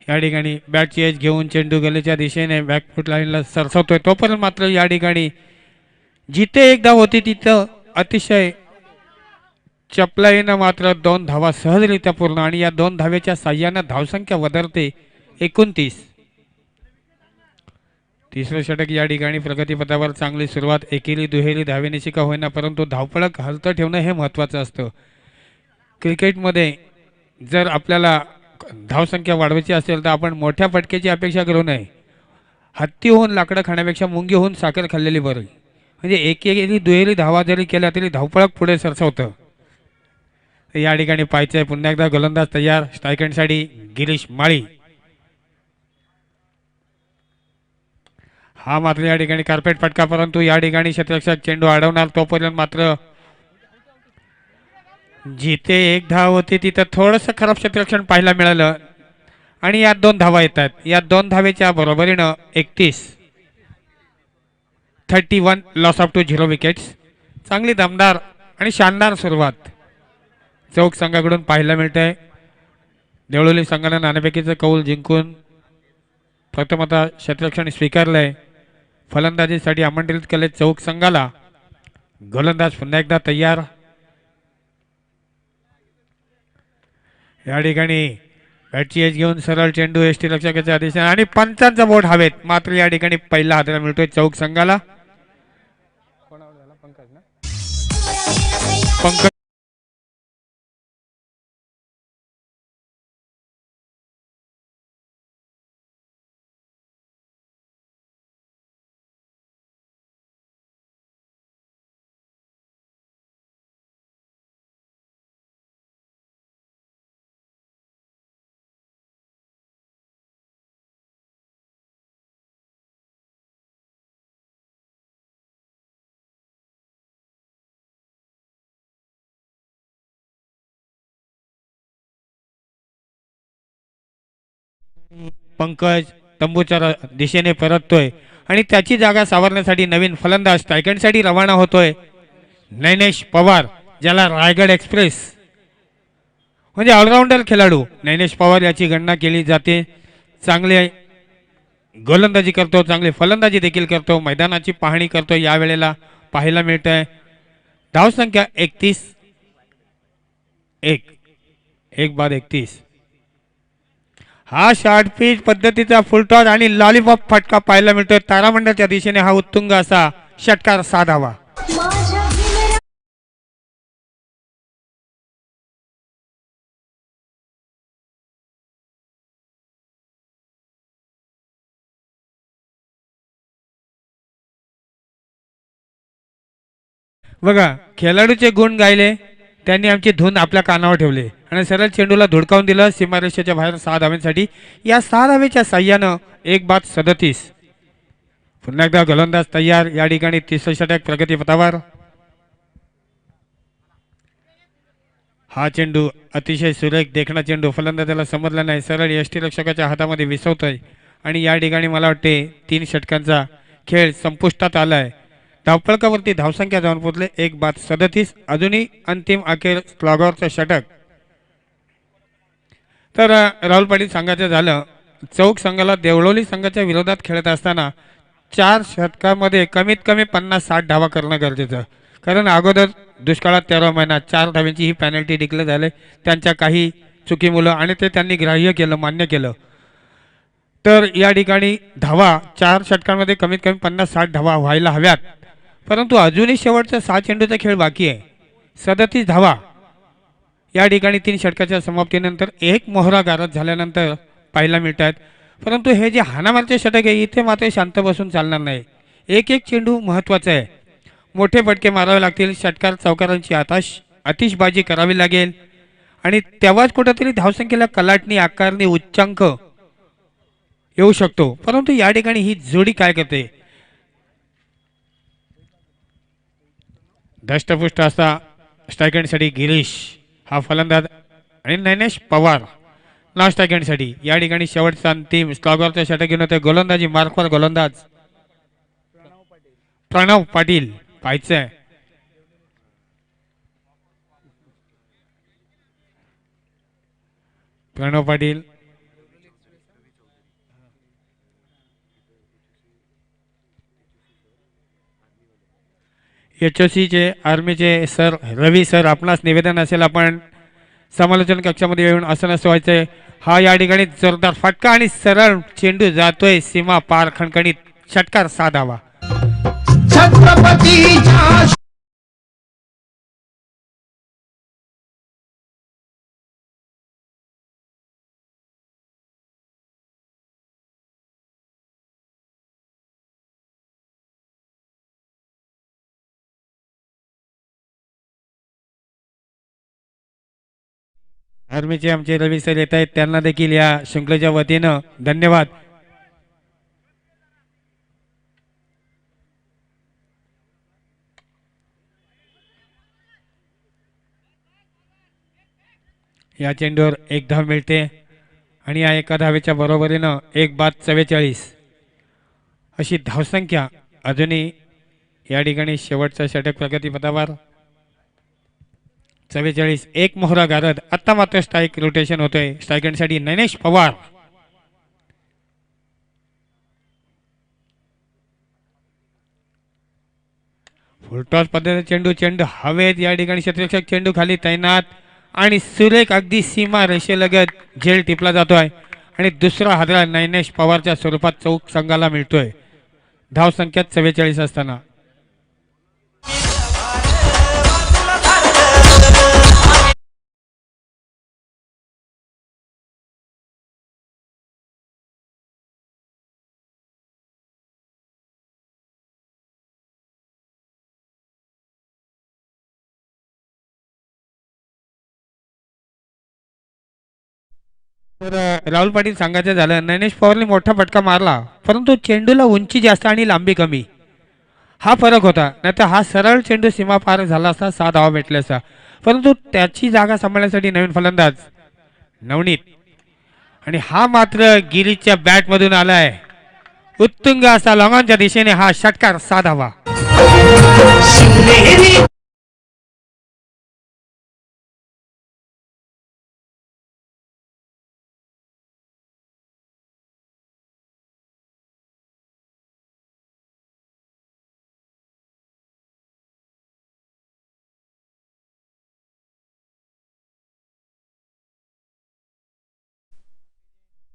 S2: या ठिकाणी बॅटची एज घेऊन चेंडू गलेच्या दिशेने बॅकफूट लाईनला सरसवतोय. तोपर्यंत मात्र या ठिकाणी जिथे एक धाव होती तिथं अतिशय चपलाईनं मात्र 2 धावा सहजरित्या पूर्ण आणि या 2 धावेच्या साह्यानं धावसंख्या वधारते 29. तिसरं षटक या ठिकाणी प्रगतीपथावर. चांगली सुरुवात, एकेरी दुहेरी धावेनिशी का होईना, परंतु धावफलक हलतं ठेवणं हे महत्त्वाचं असतं. क्रिकेटमध्ये जर आपल्याला धावसंख्या वाढवायची असेल तर आपण मोठ्या फटक्याची अपेक्षा करू नये. हत्ती होऊन लाकडं खाण्यापेक्षा मुंगी होऊन साखर खाल्लेली बरी. म्हणजे एकेरी दुहेरी धावा जरी केल्या तरी धावफलक पुढे सरसवतं. या ठिकाणी पाहायचंय पुन्हा एकदा गोलंदाज तयार. स्ट्राईक एंडसाठी गिरीश माळी. हा मात्र या ठिकाणी कार्पेट फटका, परंतु या ठिकाणी क्षेत्ररक्षक चेंडू अडवणार. तोपर्यंत मात्र जिथे एक धाव होती तिथं थोडंसं खराब क्षेत्ररक्षण पाहायला मिळालं आणि यात 2 धावा येतात. या 2 धावेच्या बरोबरीनं 31 लॉस ऑफ 0 विकेट्स. चांगली दमदार आणि शानदार सुरुवात चौक संघाकडून पाहायला मिळतंय. देवळोली संघानं नाणेफेकीचं कौल जिंकून प्रथमतः क्षेत्ररक्षण स्वीकारलंय. फलंदाजीसाठी आमंत्रित केले चौक संघाला. गोलंदाज पुन्हा एकदा तयार. या ठिकाणी बॅटची एज घेऊन सरळ चेंडू एसटी रक्षकाच्या आदेशाने आणि पंचांचा बोट हवेत. मात्र या ठिकाणी पहिला हादरा मिळतोय चौक संघाला. पंकज तंबूच्या दिशेने परततोय आणि त्याची जागा सावरण्यासाठी नवीन फलंदाज स्ट्रायकसाठी रवाना होतोय नैनेश पवार, ज्याला रायगड एक्सप्रेस म्हणजे ऑलराऊंडर खेळाडू नैनेश पवार याची गणना केली जाते. चांगले गोलंदाजी करतो, चांगली फलंदाजी देखील करतो, मैदानाची पाहणी करतो. यावेळेला पाहायला मिळत आहे धावसंख्या 31. 1 बाद 31. हा शॉर्ट पिच पद्धतीचा फुलटॉस आणि लॉलीपॉप फटका पाहायला मिळतोय. तारामंडळच्या दिशेने हा उत्तुंग असा षटकार साधावा. बघा खेळाडूचे गुण गायले, त्यांनी आमची धून आपल्या कानावर ठेवले आणि सरळ चेंडूला धुडकावून दिलं सीमारेषेच्या बाहेर 6 धावांसाठी. या 6 धावेच्या साह्यानं 1 बाद 37. पुन्हा एकदा गोलंदाज तयार. या ठिकाणी तिसरं षटक प्रगतीपथावर. हा चेंडू अतिशय सुरेख देखणा चेंडू फलंदाजाला समजला नाही, सरळ यष्टीरक्षकाच्या हातामध्ये विसवतोय आणि या ठिकाणी मला वाटते 3 षटकांचा खेळ संपुष्टात आलाय. धावफलकावरती धावसंख्या जाऊन पोहोचले 1 बाद 37. अजूनही अंतिम अखेर स्लॉगरचं षटक. तर राहुल पाटील सांगायचं झालं, चौक संघाला देवळोली संघाच्या विरोधात खेळत असताना 4 षटकामध्ये कमीत कमी 50-60 धावा करणं गरजेचं, कारण अगोदर दुष्काळात 13 महिन्यात 4 धाव्यांची ही पॅनल्टी डिक्लेअर झाली त्यांच्या काही चुकीमुळं आणि ते त्यांनी ग्राह्य केलं, मान्य केलं. तर या ठिकाणी धावा 4 षटकांमध्ये कमीत कमी 50-60 धावा व्हायला हव्यात, परंतु अजूनही शेवटचा 6 चेंडूचा खेळ बाकी आहे. 37 धावा या ठिकाणी 3 षटकाच्या समाप्तीनंतर एक मोहरा गारद झाल्यानंतर पाहायला मिळत आहेत. परंतु हे जे हाणामारचे षटक आहे इथे मात्र शांत बसून चालणार नाही. एक एक चेंडू महत्त्वाचा आहे, मोठे फटके मारावे लागतील, षटकार चौकारांची आतिषबाजी करावी लागेल आणि तेव्हाच कुठेतरी धावसंख्येला कलाटणी आकारणी उच्चांक येऊ शकतो. परंतु या ठिकाणी ही जोडी काय करते, धष्टपुष्ट असा स्ट्रायकसाठी गिरीश हा फलंदाज आणि नैनेश पवार लास्ट स्ट्रायकसाठी. या ठिकाणी शेवटचा अंतिम स्लॉगरचा षटक घेऊन होते गोलंदाजी मार्कवर गोलंदाज प्रणव पाटील. पाहायचं आहे प्रणव पाटील HOCचे आर्मीचे सर रवी सर, आपणास निवेदन असेल आपण समालोचन कक्षामध्ये येऊन असं नसं व्हायचंय. हा या ठिकाणी जोरदार फटका आणि सरळ चेंडू जातोय सीमा पार, खणखणीत षटकार 6 धावा. आर्मीचे आमचे रवी सर येत आहेत, त्यांना देखील या शृंखलेच्या वतीनं धन्यवाद. या चेंडूवर 1 धाव मिळते आणि या एका धावेच्या बरोबरीनं 1 बाद 44 अशी धावसंख्या. अजूनही या ठिकाणी शेवटचा षटक प्रगतीपथावर 44. एक मोहरा गारद. आता मात्र स्ट्राईक रोटेशन होतोय स्ट्रायकसाठी नैनेश पवार. फुलटॉस पद्धतीने चेंडू हवेत. या ठिकाणी क्षेत्ररक्षक चेंडू खाली तैनात आणि सुरेख अगदी सीमा रेषेलगत झेल टिपला जातोय आणि दुसरा हादरा नैनेश पवारच्या स्वरूपात चौक संघाला मिळतोय धाव संख्यात 44 असताना. तर राहुल पाटील सांगायचं झालं, नैनेश पवारने मोठा फटका मारला परंतु चेंडूला उंची जास्त आणि लांबी कमी हा फरक होता. नाहीतर हा सरळ चेंडू सीमा पार झाला असता, 6 धावा भेटले असता. परंतु त्याची जागा सांभाळण्यासाठी नवीन फलंदाज नवनीत आणि हा मात्र गिरीच्या बॅट मधून आलाय उत्तुंग असा लॉंगॉनच्या दिशेने हा षटकार 6 धावा.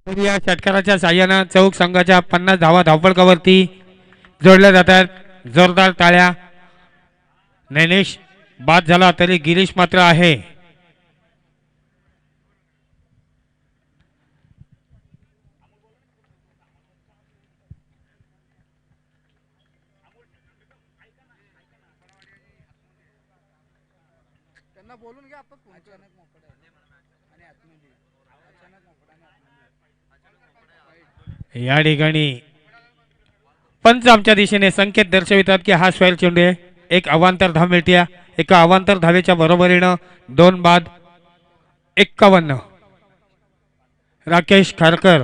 S2: या षटकाराच्या साह्यानं चौक संघाच्या 50 धावा धावफलकावरती जोडल्या जातात. जोरदार टाळ्या. नैनेश बाद झाला तरी गिरीश मात्र आहे. या ठिकाणी पंच आमच्या दिशेने संकेत दर्शवितात की हा स्क्वेअर चेंडू आहे. एक अवांतर धाव मिळते. एका अवांतर धावेच्या बरोबरीनं 2 बाद 51. राकेश खारकर,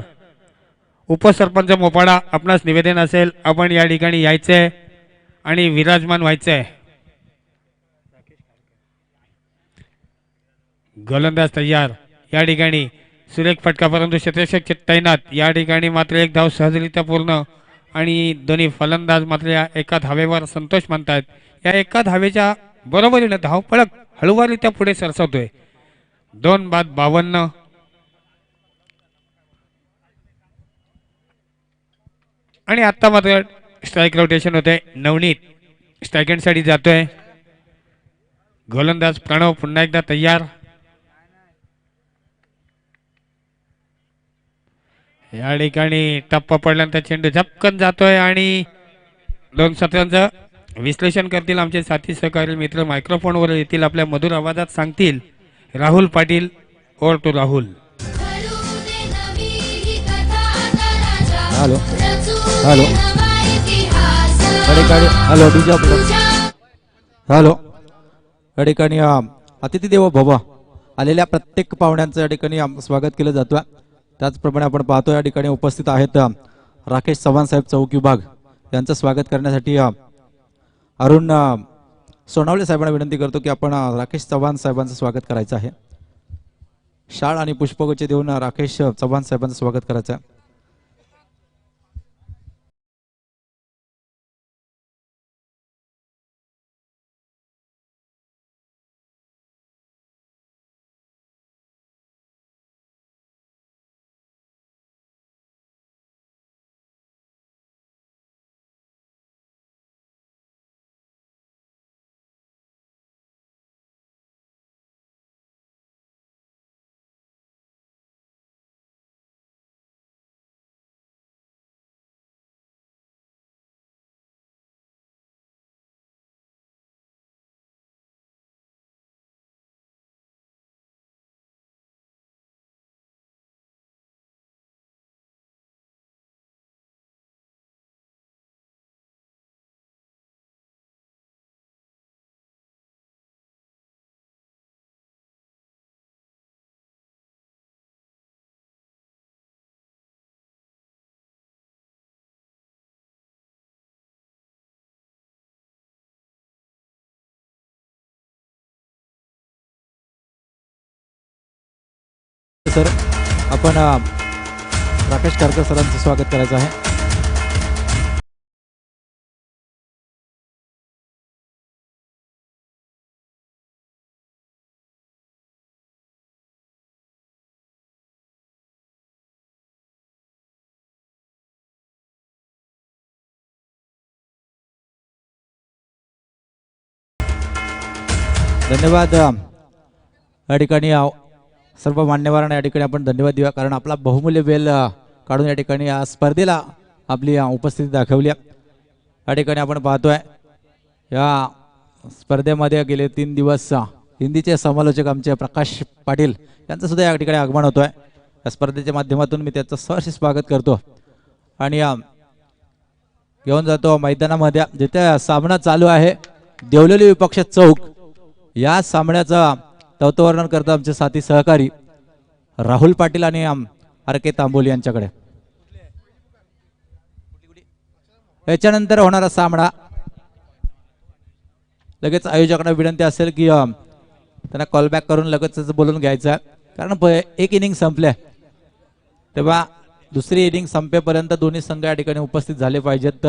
S2: उपसरपंच मोपाडा, आपणास निवेदन असेल आपण या ठिकाणी यायचंय आणि विराजमान व्हायचंय. गोलंदाज तयार. या ठिकाणी सुरेख फटका, परंतु क्षेत्ररक्षक तैनात. या ठिकाणी मात्र एक धाव सहजरित्या पूर्ण आणि दोन्ही फलंदाज मात्र या एका धावेवर संतोष मानतायत. या एका धावेच्या बरोबरीने धावपळक हळूवाररित्या पुढे सरसवतोय. 2 बाद 52. आणि आता मात्र स्ट्राईक रोटेशन होते. नवनीत स्ट्राईक साठी जातोय. गोलंदाज प्रणव पुन्हा एकदा तयार. या ठिकाणी टप्पा पडल्यानंतर चेंडू झपकन जातोय आणि 2 सत्रांचं विश्लेषण करतील आमचे साथी सहकारी मित्र. मायक्रोफोनवर येतील, आपल्या मधुर आवाजात सांगतील. Rahul Patil, over to Rahul.
S1: Hello hello hello DJ hello. या ठिकाणी अतिथी देवो भव आलेल्या प्रत्येक पाहुण्यांचं या ठिकाणी स्वागत केलं जातं. त्याचप्रमाणे आपण पाहतो या ठिकाणी उपस्थित आहेत राकेश चव्हाण साहेब, चौक विभाग, यांचं स्वागत करण्यासाठी अरुण सोनावळे साहेबांना विनंती करतो की आपण राकेश चव्हाण साहेबांचं स्वागत करायचं आहे. शाळ आणि पुष्पगुच्छ देऊन राकेश चव्हाण साहेबांचं स्वागत करायचं आहे. सर आपण राकेश खारकर सरांचं स्वागत करायचं आहे. धन्यवाद. या ठिकाणी सर्व मान्यवरांना या ठिकाणी आपण धन्यवाद देऊया, कारण आपला बहुमूल्य वेळ काढून या ठिकाणी या स्पर्धेला आपली उपस्थिती दाखवली. या ठिकाणी आपण पाहतोय या स्पर्धेमध्ये गेले 3 दिवस हिंदीचे समालोचक आमचे प्रकाश पाटील यांचं सुद्धा या ठिकाणी आगमन होतोय. या स्पर्धेच्या माध्यमातून मी त्याचं सहर्ष स्वागत करतो आणि घेऊन जातो मैदानामध्ये जिथे सामना चालू आहे. देवलोली विपक्ष चौक या सामन्याचा तत्ववर्णन करतो आमचे साथी सहकारी राहुल पाटील आणि आर के तांबोली यांच्याकडे. याच्यानंतर होणारा सामना लगेच आयोजकांना विनंती असेल की त्यांना कॉल बॅक करून लगेच बोलून घ्यायचं आहे, कारण एक इनिंग संपले तेव्हा दुसरी इनिंग संपेपर्यंत दोन्ही संघ या ठिकाणी उपस्थित झाले पाहिजेत.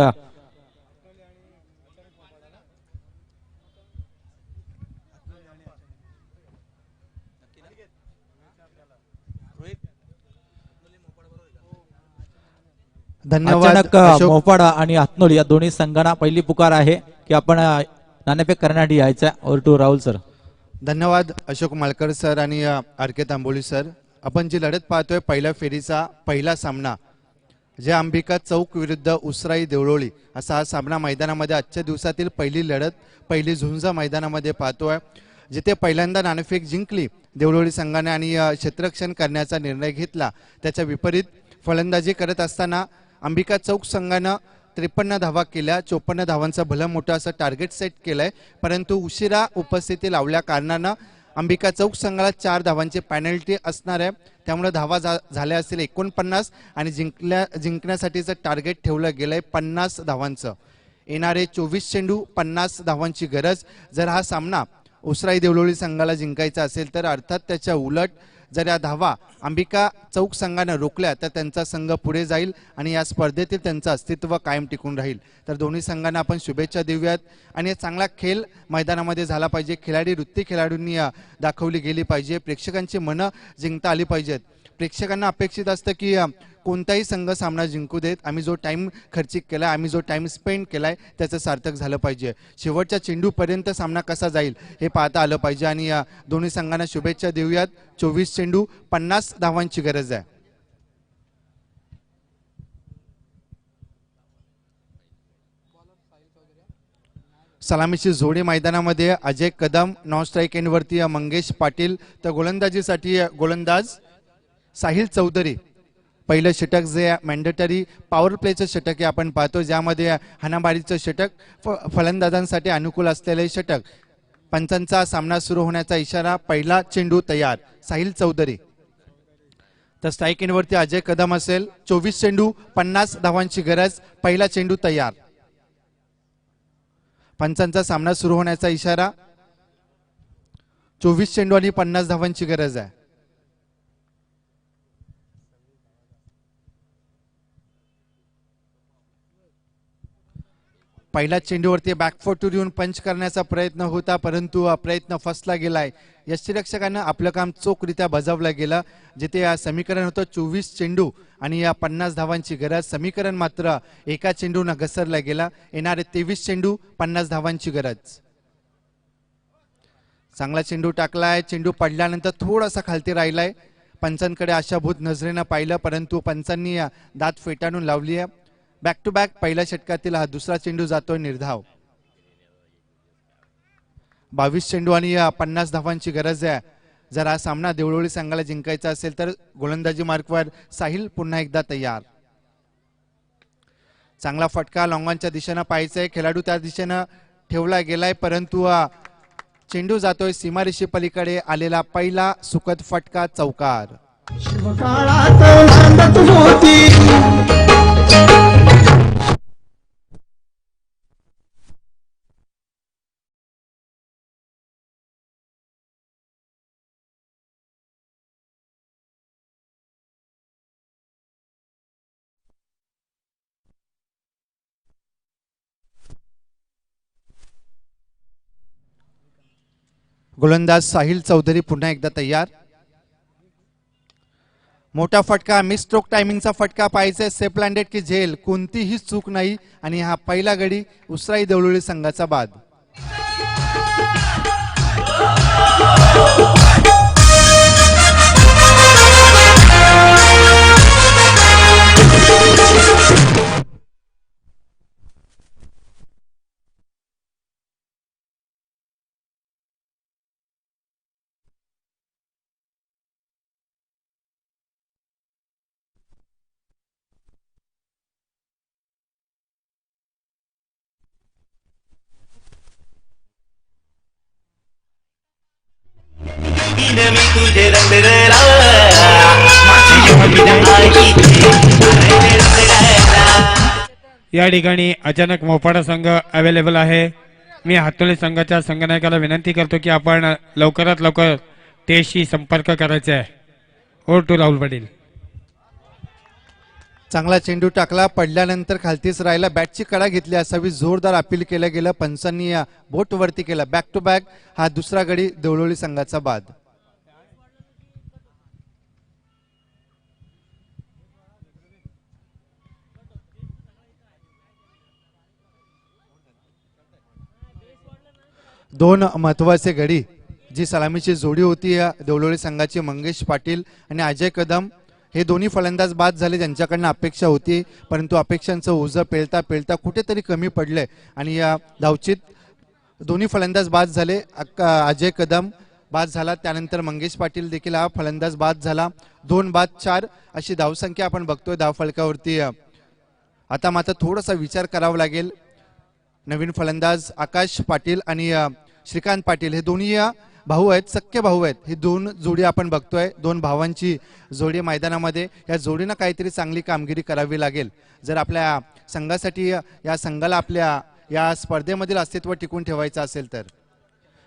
S3: धन्यवाद
S1: अचानक
S3: अशोक.
S1: मोपाडा आणि हातनोली या दोन्ही संघांना पहिली पुकार आहे की आपण नाणेफेक करण्यासाठी यायचं आहे. Over to Rahul sir.
S3: धन्यवाद अशोक माळकर सर आणि आर के तांबोली सर. आपण जी लढत पाहतोय पहिल्या फेरीचा पहिला सामना, जे अंबिका चौक विरुद्ध उसराई देवळोली असा हा सामना मैदानामध्ये आजच्या दिवसातील पहिली लढत, पहिली झुंज मैदानामध्ये पाहतोय, जिथे पहिल्यांदा नाणेफेक जिंकली देवळोली संघाने आणि क्षेत्ररक्षण करण्याचा निर्णय घेतला. त्याच्या विपरीत फलंदाजी करत असताना अंबिका चौक संघानं 53 धावा केल्या. 54 धावांचं भलं मोठं असं टार्गेट सेट केलंय, परंतु उशिरा उपस्थिती लावल्या कारणानं अंबिका चौक संघाला 4 धावांची पेनल्टी असणार आहे, त्यामुळे धावा झाल्या असतील 49 आणि जिंकण्यासाठीचं टार्गेट ठेवलं गेलंय 50 धावांचं. येणारे 24 चेंडू 50 धावांची गरज. जर हा सामना उसराई देवळोली संघाला जिंकायचा असेल तर अर्थात त्याच्या उलट जर या धावा अंबिका चौक संघानं रोखल्या तर त्यांचा संघ पुढे जाईल आणि या स्पर्धेतील त्यांचं अस्तित्व कायम टिकून राहील. तर दोन्ही संघांना आपण शुभेच्छा देऊयात आणि चांगला खेळ मैदानामध्ये झाला पाहिजे. खिलाडी वृत्ती खेळाडूंनी दाखवली गेली पाहिजे. प्रेक्षकांची मनं जिंकता आली पाहिजेत. प्रेक्षकांना अपेक्षित असतं की कोणताही संघ सामना जिंकू देत, आम्ही जो टाइम खर्चिक केला, आम्ही जो टाइम स्पेंड केलाय त्याचं सार्थक झालं पाहिजे. शेवटच्या चेंडूपर्यंत सामना कसा जाईल हे पाहता आलं पाहिजे आणि या दोन्ही संघांना शुभेच्छा देऊयात. 24 चेंडू 50 धावांची गरज आहे. सलामीची जोडी मैदानामध्ये अजय कदम, नॉन स्ट्राईक एंडवरती मंगेश पाटील, तर गोलंदाजीसाठी गोलंदाज साहिल चौधरी. पहिलं षटक जे मॅन्डेटरी पॉवर प्लेचं षटक आहे आपण पाहतो, ज्यामध्ये हाणामारीचं षटक फलंदाजांसाठी अनुकूल असलेले षटक. पंचांचा सामना सुरू होण्याचा इशारा. पहिला चेंडू तयार साहिल चौधरी. तर स्ट्राईक एंडवरती अजय कदम असेल. 24 चेंडू 50 धावांची गरज. पहिला चेंडू तयार. पंचांचा सामना सुरू होण्याचा इशारा. 24 चेंडू आणि 50 धावांची गरज आहे. पहिल्या चेंडूवरती बॅकफुटवर येऊन पंच करण्याचा प्रयत्न होता, परंतु प्रयत्न फसला गेलाय. यष्टीरक्षकांना आपलं काम चोखरित्या बजावलं गेलं. जिथे समीकरण होतं 24 चेंडू आणि या 50 धावांची गरज, समीकरण मात्र एका चेंडूनं घसरला गेला. येणारे 23 चेंडू 50 धावांची गरज. चांगला चेंडू टाकलाय. चेंडू पडल्यानंतर थोडासा खालती राहिलाय. पंचांकडे आशाभूत नजरेनं पाहिलं, परंतु पंचांनी दात फेटाळून लावली आहे. बॅक टू बॅक पहिल्या षटकातील हा दुसरा चेंडू जातोय निर्धाव. 22 चेंडू आणि 50 धावांची गरज आहे. जर हा सामना देवळोली संघाला जिंकायचा असेल तर गोलंदाजी मार्कवर साहिल पुन्हा एकदा तयार. चांगला फटका लॉंगॉनच्या दिशेनं पाहायचंय. खेळाडू त्या दिशेनं ठेवला गेलाय, परंतु चेंडू जातोय सीमारेषे पलीकडे. आलेला पहिला सुखद फटका चौकार. गोलंदाज साहिल चौधरी पुन्हा एकदा तयार. मोठा फटका, मिस स्ट्रोक टायमिंगचा फटका पाहायचा. सेफ लँडेड की झेल, कोणतीही चूक नाही आणि हा पहिला गडी उसराई देवळोली संघाचा बाद.
S2: या ठिकाणी अचानक मोपाडा संघ अवेलेबल आहे. मी हातोली संघाच्या संघनायकाला विनंती करतो की आपण लवकरात लवकर टेशी संपर्क करायचा आहे. Over to Rahul Patil.
S3: चांगला चेंडू टाकला, पडल्यानंतर खालतीच राहिला. बॅटची कडा घेतली असावी. जोरदार अपील केलं गेलं. पंचांनी बोट वरती केला. बॅक टू बॅक हा दुसरा गडी देवळोली संघाचा बाद. दोन महत्वाचे गडी जी सलामीची जोडी होती देवळोली संघाची, मंगेश पाटील आणि अजय कदम, हे दोन्ही फलंदाज बाद झाले. ज्यांच्याकडनं अपेक्षा होती, परंतु अपेक्षांचं ओझं पेलता पेलता कुठेतरी कमी पडले आणि या धावचीत दोन्ही फलंदाज बाद झाले. अजय कदम बाद झाला, त्यानंतर मंगेश पाटील देखील हा फलंदाज बाद झाला. 2 बाद 4 अशी धावसंख्या आपण बघतोय धावफलकावरती. आता मात्र थोडासा विचार करावा लागेल. नवीन फलंदाज आकाश पाटील आणि श्रीकांत पाटील हे दोन्ही भाऊ आहेत, सख्खे भाऊ आहेत. ही दोन जोडी आपण बघतोय, दोन भावांची जोडी मैदानामध्ये. या जोडीनं काहीतरी चांगली कामगिरी करावी लागेल जर आपल्या संघासाठी, या संघाला आपल्या या स्पर्धेमधील अस्तित्व टिकून ठेवायचं असेल तर.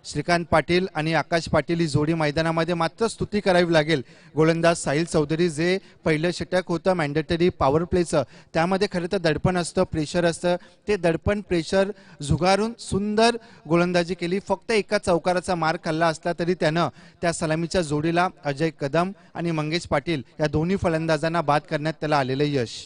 S3: श्रीकांत पाटील आणि आकाश पाटील ही जोडी मैदानामध्ये मात्र स्तुती करावी लागेल. गोलंदाज साहिल चौधरी, जे पहिलं षटक होतं मॅन्डेटरी पॉवर प्लेचं, त्यामध्ये खरं तर दडपण असतं, प्रेशर असतं. ते दडपण प्रेशर झुगारून सुंदर गोलंदाजी केली. फक्त एका चौकाराचा मार खाल्ला असला तरी त्यानं त्या सलामीच्या जोडीला अजय कदम आणि मंगेश पाटील या दोन्ही फलंदाजांना बाद करण्यात त्याला आलेलं यश.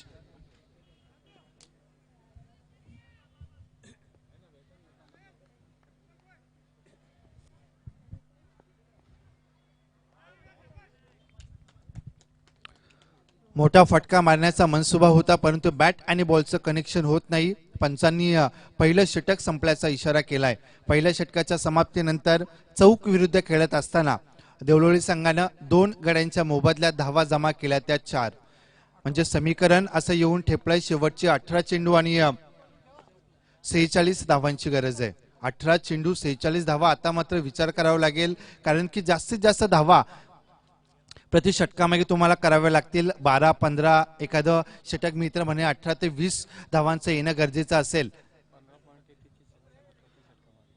S3: मोठा फटका मारण्याचा मनसुबा होता, परंतु बॅट आणि बॉलचं कनेक्शन होत नाही. पंचांनी पहिलं षटक संपल्याचा इशारा केलाय. पहिल्या षटकाच्या समाप्तीनंतर चौक विरुद्ध खेळत असताना देवळोली संघानं 2 गड्यांच्या मोबदल्यात धावा जमा केल्या, त्या 4. म्हणजे समीकरण असं येऊन ठेपलंय. शेवटचे 18 चेंडू आणि 46 धावांची गरज आहे. 18 चेंडू 46 धावा. आता मात्र विचार करावा लागेल, कारण की जास्तीत जास्त धावा प्रति षटकामागे तुम्हाला करावे लागतील. 12-15 एखादं षटक मित्र म्हणे 18 ते 20 धावांचं येणं गरजेचं असेल.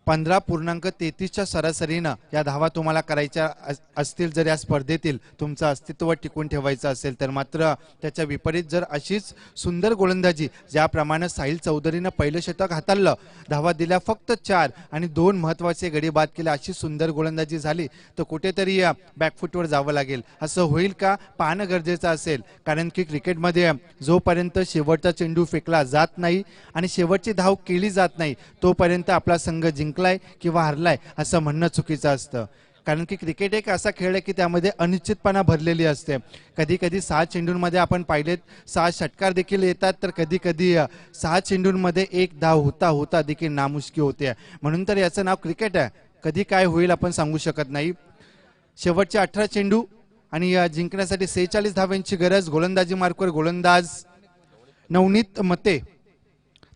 S3: 15.33च्या सरासरीनं या धावा तुम्हाला करायच्या असतील जर या स्पर्धेतील तुमचं अस्तित्व टिकून ठेवायचं असेल तर. मात्र त्याच्या विपरीत जर अशीच सुंदर गोलंदाजी, ज्याप्रमाणे साहिल चौधरीनं पहिलं षटक हाताळलं, धावा दिल्या फक्त 4 आणि 2 महत्त्वाचे गडी बाद केले, अशी सुंदर गोलंदाजी झाली तर कुठेतरी बॅकफुटवर जावं लागेल. असं होईल का पाहणं गरजेचं असेल, कारण की क्रिकेटमध्ये जोपर्यंत शेवटचा चेंडू फेकला जात नाही आणि शेवटची धाव केली जात नाही तोपर्यंत आपला संघ जिंकलाय किंवा हरलाय असं म्हणणं चुकीचं असतं. कारण की क्रिकेट एक असा खेळ आहे की त्यामध्ये अनिश्चितपणा भरलेली असते. कधी कधी 6 चेंडूंमध्ये आपण पाहिलेत 6 षटकार देखील येतात, तर कधी कधी 6 चेंडूंमध्ये 1 धाव होता देखील नामुष्की होते. म्हणून तर याचं नाव क्रिकेट आहे. कधी काय होईल आपण सांगू शकत नाही. शेवटचे 18 चेंडू आणि जिंकण्यासाठी 46 धावांची गरज. गोलंदाजी मार्कवर गोलंदाज नवनीत मते,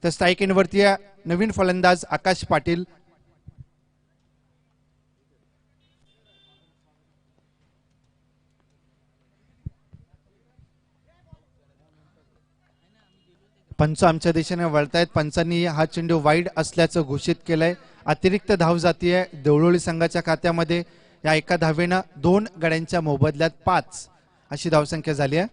S3: तर स्ट्राईक एंडवरती नवीन फलंदाज आकाश पाटील. पंच आमच्या दिशेने वळतायत. पंचांनी हा चेंडू वाईड असल्याचं घोषित केलंय. अतिरिक्त धाव जातीय देवळोली संघाच्या खात्यामध्ये. या एका धावेनं 2 गड्यांच्या मोबदल्यात 5 अशी धावसंख्या झाली आहे.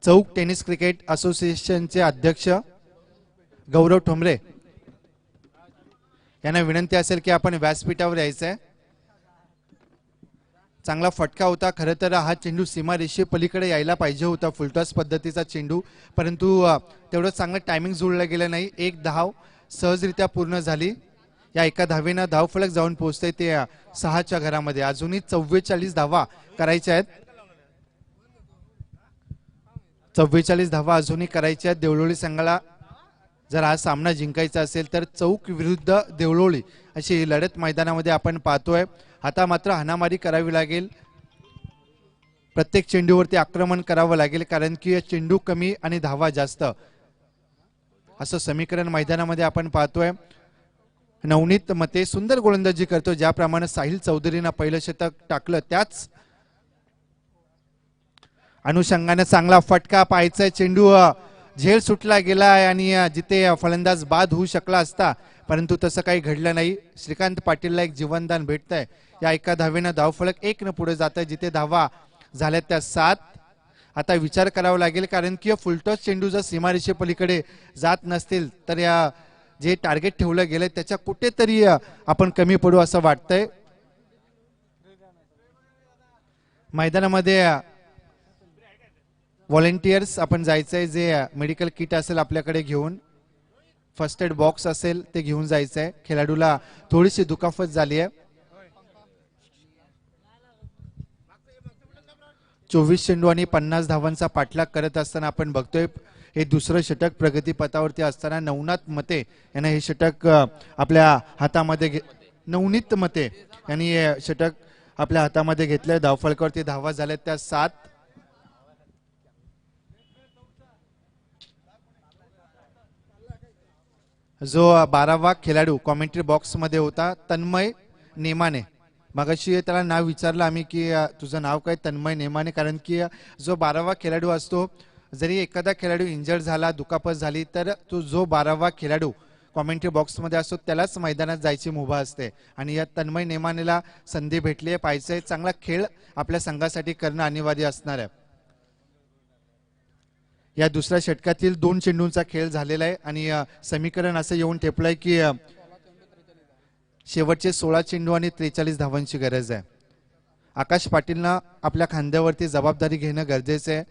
S3: चौक टेनिस क्रिकेट असोसिएशनचे अध्यक्ष गौरव ठोंबरे यांना विनंती असेल की आपण व्यासपीठावर यायचंय. चांगला फटका होता. खरं तर हा चेंडू सीमारेषे पलीकडे यायला पाहिजे होता, फुलटॉस पद्धतीचा चेंडू, परंतु तेवढं चांगलं टायमिंग जुळलं गेलं नाही. 1 धाव सहजरित्या पूर्ण झाली. या एका धावेनं धावफलक जाऊन पोहोचते ते 6च्या घरामध्ये. अजूनही 44 धावा करायच्या आहेत. 44 धावा अजूनही करायच्या आहेत देवळोली संघाला. जर हा सामना जिंकायचा असेल तर चौक विरुद्ध देवळोली अशी लढत मैदानामध्ये आपण पाहतोय. आता मात्र हाणामारी करावी लागेल. प्रत्येक चेंडूवरती आक्रमण करावं लागेल, कारण की चेंडू कमी आणि धावा जास्त असं समीकरण मैदानामध्ये आपण पाहतोय. नवनीत मते सुंदर गोलंदाजी करतो. ज्याप्रमाणे साहिल चौधरीनं पहिलं षटक टाकलं त्याच अनुषंगाने चांगला फटका पाहायचा. चेंडू झेल सुटला गेलाय आणि जिथे फलंदाज बाद होऊ शकला असता, परंतु तसं काही घडलं नाही. श्रीकांत पाटीलला एक जीवनदान भेटतंय. या एका धावेनं धावफलक 1 न पुढे जात आहे. जिथे धावा झाल्या त्या 7. आता विचार करावा लागेल, कारण की फुलटॉस चेंडू जर सीमारेषे पलीकडे जात नसतील तर या जे टार्गेट ठेवलं गेलंय त्याच्या कुठेतरी आपण कमी पडू असं वाटतंय. मैदानामध्ये व्हॉलेंटियर्स आपण जायचंय, जे मेडिकल किट असेल आपल्याकडे घेऊन, फर्स्ट एड बॉक्स असेल ते घेऊन जायचंय. खेळाडूला थोडीशी दुखापत झाली आहे. 24 चेंडू आणि 50 धावांचा पाठलाग करत असताना आपण बघतोय हे दुसरं षटक प्रगतीपथावरती असताना नवनाथ मते यांना हे षटक आपल्या हातामध्ये नवनीत मते यांनी हे षटक आपल्या हातामध्ये घेतलंय. धावफलकावरती धावा झाल्यात त्या 7. जो 12वा खेळाडू कॉमेंट्री बॉक्समध्ये होता तन्मय नेमाने. मगाशी त्याला नाव विचारलं आम्ही की तुझं नाव काय? तन्मय नेमाने. कारण की जो 12वा खेळाडू असतो, जरी एखादा खेळाडू इंजर्ड झाला, दुखापत झाली, तर तो जो 12वा खेळाडू कॉमेंट्री बॉक्समध्ये असतो त्यालाच मैदानात जायची मुभा असते. आणि या तन्मय नेमानेला संधी भेटली आहे. पाहिजे चांगला खेळ आपल्या संघासाठी करणं अनिवार्य असणार आहे. या दुसऱ्या षटकातील 2 चेंडूंचा खेळ झालेला आहे आणि समीकरण असं येऊन ठेपलंय की शेवटचे 16 चेंडू आणि 43 धावांची गरज आहे. आकाश पाटीलनं आपल्या खांद्यावरती जबाबदारी घेणं गरजेचं आहे.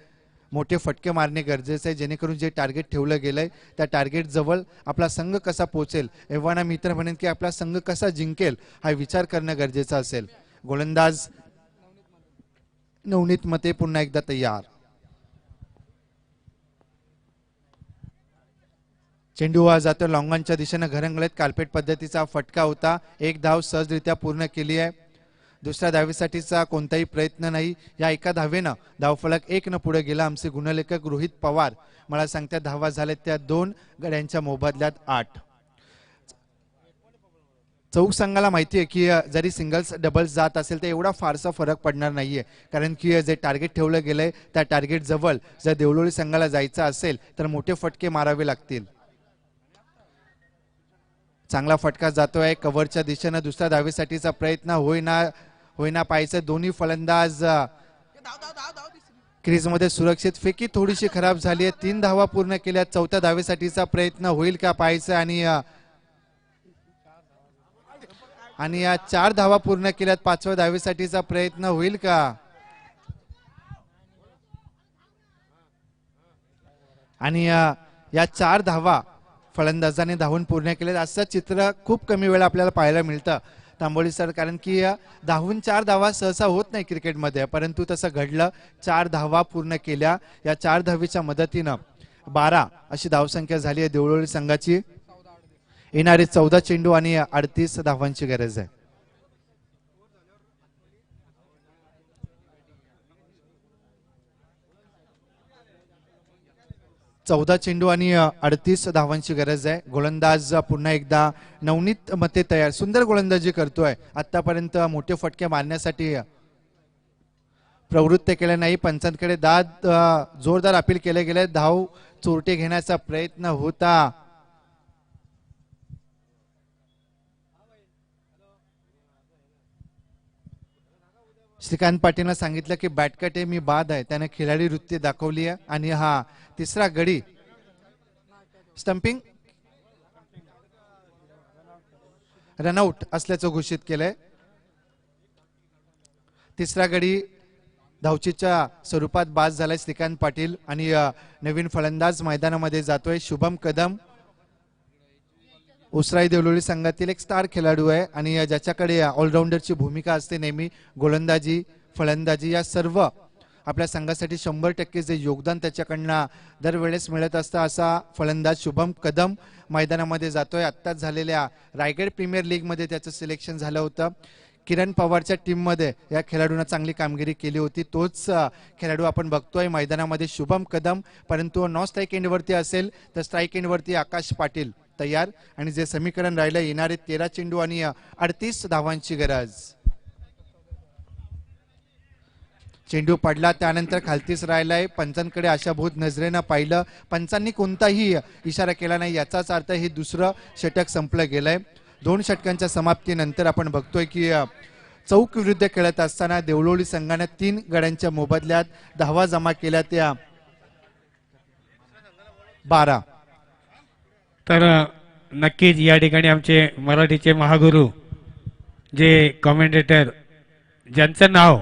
S3: मोठे फटके मारणे गरजेचे आहे, जेणेकरून जे टार्गेट ठेवलं गेलंय त्या टार्गेट जवळ आपला संघ कसा पोहोचेल, एव्हाना मित्र म्हणेन की आपला संघ कसा जिंकेल हा विचार करणं गरजेचं असेल. गोलंदाज नवनीत मते पुन्हा एकदा तयार. चेंडू हा जातो लॉंगांच्या दिशेनं घरंगळत. कार्पेट पद्धतीचा फटका होता. 1 धाव सहजरित्या पूर्ण केली आहे. दुसऱ्या धावेसाठीचा कोणताही प्रयत्न नाही. या एका धावेनं धावफलक 1 न पुढे गेला. आमचे गुणलेखक रोहित पवार मला सांगतात धावा झाल्या त्या 2 गड्यांच्या मोबदल्यात 8. चौक संघाला माहिती आहे की जरी सिंगल्स डबल्स जात असेल तर एवढा फारसा फरक पडणार नाहीये. कारण की जे टार्गेट ठेवलं गेलंय त्या टार्गेट जवळ जर देवळोली संघाला जायचं असेल तर मोठे फटके मारावे लागतील. चांगला फटका जातोय कव्हरच्या दिशेनं. दुसऱ्या धावेसाठीचा प्रयत्न होईना पाहायचं. दोन्ही फलंदाज क्रीजमध्ये सुरक्षित. फेकी थोडीशी खराब झाली आहे. 3 धावा पूर्ण केल्या. चौथ्या धावेसाठीचा प्रयत्न होईल का पाहायचं. आणि या 4 धावा पूर्ण केल्यात. 5व्या धावेसाठीचा प्रयत्न होईल का. आणि या 4 धावा फलंदाजाने धावून पूर्ण केले. असं चित्र खूप कमी वेळा आपल्याला पाहायला मिळतं तांबोळी सर. कारण की धावून 4 धावा सहसा होत नाही क्रिकेटमध्ये, परंतु तसं घडलं. 4 धावा पूर्ण केल्या. या 4 धावेच्या मदतीनं 12 अशी धावसंख्या झाली आहे देवळोली संघाची. येणारे 14 चेंडू आणि 38 धावांची गरज आहे. चौदा चेंडू आणि 38 धावांची गरज आहे. गोलंदाज पुन्हा एकदा नवनीत मते तयार. सुंदर गोलंदाजी करतोय. आतापर्यंत मोठे फटके मारण्यासाठी प्रवृत्त केले नाही. पंचांकडे दाद जोरदार अपील केले गेले. धाव चोरटे घेण्याचा प्रयत्न होता. श्रीकांत पाटीलनं सांगितलं की बॅटकट आहे, मी बाद आहे. त्याने खिलाडी वृत्ती दाखवली आहे. आणि हा तिसरा गडी स्टंपिंग रनआउट असल्याचं घोषित केलंय. तिसरा गडी धावचीच्या स्वरूपात बाद झालाय श्रीकांत पाटील. आणि नवीन फलंदाज मैदानामध्ये जातोय शुभम कदम. उसराई देवळोली संघातील एक स्टार खेळाडू आहे आणि ज्याच्याकडे ऑलराऊंडरची भूमिका असते नेहमी. गोलंदाजी फलंदाजी या सर्व आपल्या संघासाठी 100% जे योगदान त्याच्याकडनं दरवेळेस मिळत असतं असा फलंदाज शुभम कदम मैदानामध्ये जातोय. आत्ताच झालेल्या रायगड प्रीमियर लीगमध्ये त्याचं सिलेक्शन झालं होतं. किरण पवारच्या टीममध्ये या खेळाडूंना चांगली कामगिरी केली होती. तोच खेळाडू आपण बघतोय मैदानामध्ये शुभम कदम. परंतु नॉन स्ट्राईक एंडवरती असेल तर स्ट्राईक एंडवरती आकाश पाटील तयार. आणि जे समीकरण राहिलं येणारे 13 चेंडू आणि 38 धावांची गरज. चेंडू पडला त्यानंतर खालतीच राहिलाय. पंचांकडे आशाभूत नजरेनं पाहिलं. पंचांनी कोणताही इशारा केला नाही. याचाच अर्थ हे दुसरं षटक संपलं गेलंय. 2 षटकांच्या समाप्तीनंतर आपण बघतोय की चौक विरुद्ध खेळत असताना देवळोली संघाने 3 गड्यांच्या मोबदल्यात धावा जमा केल्या त्या 12.
S2: तर नक्कीच या ठिकाणी आमचे मराठीचे महागुरु जे कॉमेंटेटर ज्यांचं नाव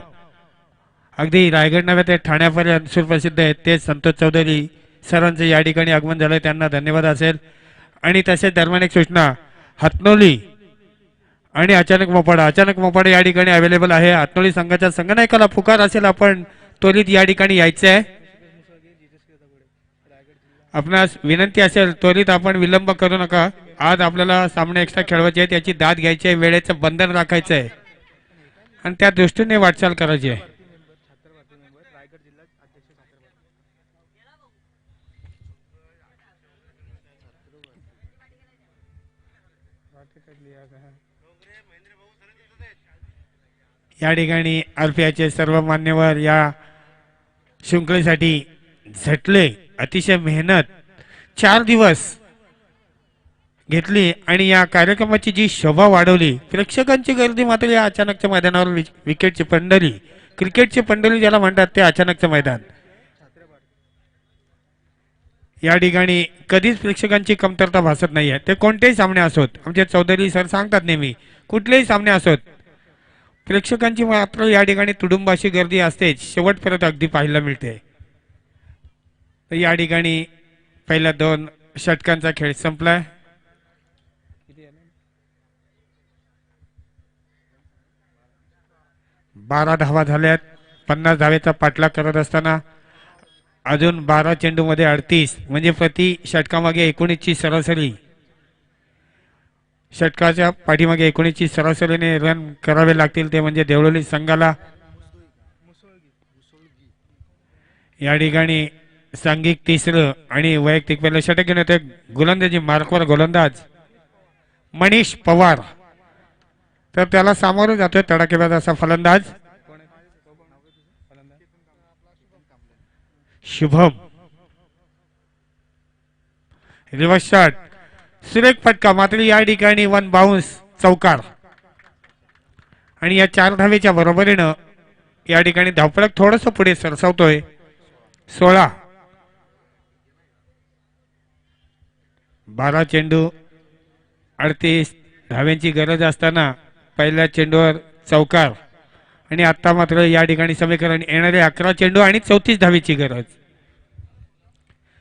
S2: अगदी रायगड नव्हे ते ठाण्यापर्यंत सुप्रसिद्ध आहेत ते संतोष चौधरी सरांचं या ठिकाणी आगमन झालंय. त्यांना धन्यवाद असेल. आणि तसेच दरम्यान एक सूचना, हातनोली आणि अचानक मोपाडा या ठिकाणी अवेलेबल आहे. हातनोली संघाच्या संघनायकाला पुकार असेल आपण त्वरित या ठिकाणी यायचं आहे. आपणास विनंती असेल त्वरित आपण विलंब करू नका. आज आपल्याला सामने एक्स्ट्रा खेळवायचे आहे, त्याची दाद घ्यायची आहे, वेळेचं बंधन राखायचं आहे आणि त्या दृष्टीने वाटचाल करायची आहे. या ठिकाणी आरपीआयचे सर्व मान्यवर या शृंखलेसाठी झटले. अतिशय मेहनत 4 दिवस घेतली आणि या कार्यक्रमाची जी शोभा वाढवली. प्रेक्षकांची गर्दी मात्र या अचानकच्या मैदानावर विकेटची पंढरी, क्रिकेटची पंढरी ज्याला म्हणतात ते अचानकचं मैदान. या ठिकाणी कधीच प्रेक्षकांची कमतरता भासत नाहीये. ते कोणतेही सामने असोत. आमचे चौधरी सर सांगतात नेहमी कुठलेही सामने असोत प्रेक्षकांची मात्र या ठिकाणी तुडुंबाशी गर्दी असतेच. शेवटपर्यंत अगदी पाहायला मिळते. तर या ठिकाणी पहिल्या 2 षटकांचा खेळ संपलाय. 12 धावा झाल्यात. 50 धावेचा पाठलाग करत असताना अजून 12 चेंडूमध्ये 38 म्हणजे प्रति षटकामागे 19 ची सरासरी. षटकाच्या पाठीमागे 19 ची सरासरीने रन करावे लागतील. ते म्हणजे देवळोली संघाला. या ठिकाणी सांघिक 3रं आणि वैयक्तिक पहिलं षटक घेऊन येते गोलंदाजी मार्कवर गोलंदाज मनीष पवार. तर त्याला सामोरं जातोय तडाखेबाज असा फलंदाज शुभम. रिव्हर्स शॉट सुरेख फटका मात्र या ठिकाणी 1 बाउन्स चौकार. आणि या 4 धावेच्या बरोबरीनं या ठिकाणी धावफलक थोडंसं पुढे सरसावतोय. 16. 12 चेंडू 38 धाव्यांची गरज असताना पहिल्या चेंडूवर चौकार. आणि आता मात्र या ठिकाणी समीकरण येणारे 11 चेंडू आणि 34 धावेची गरज.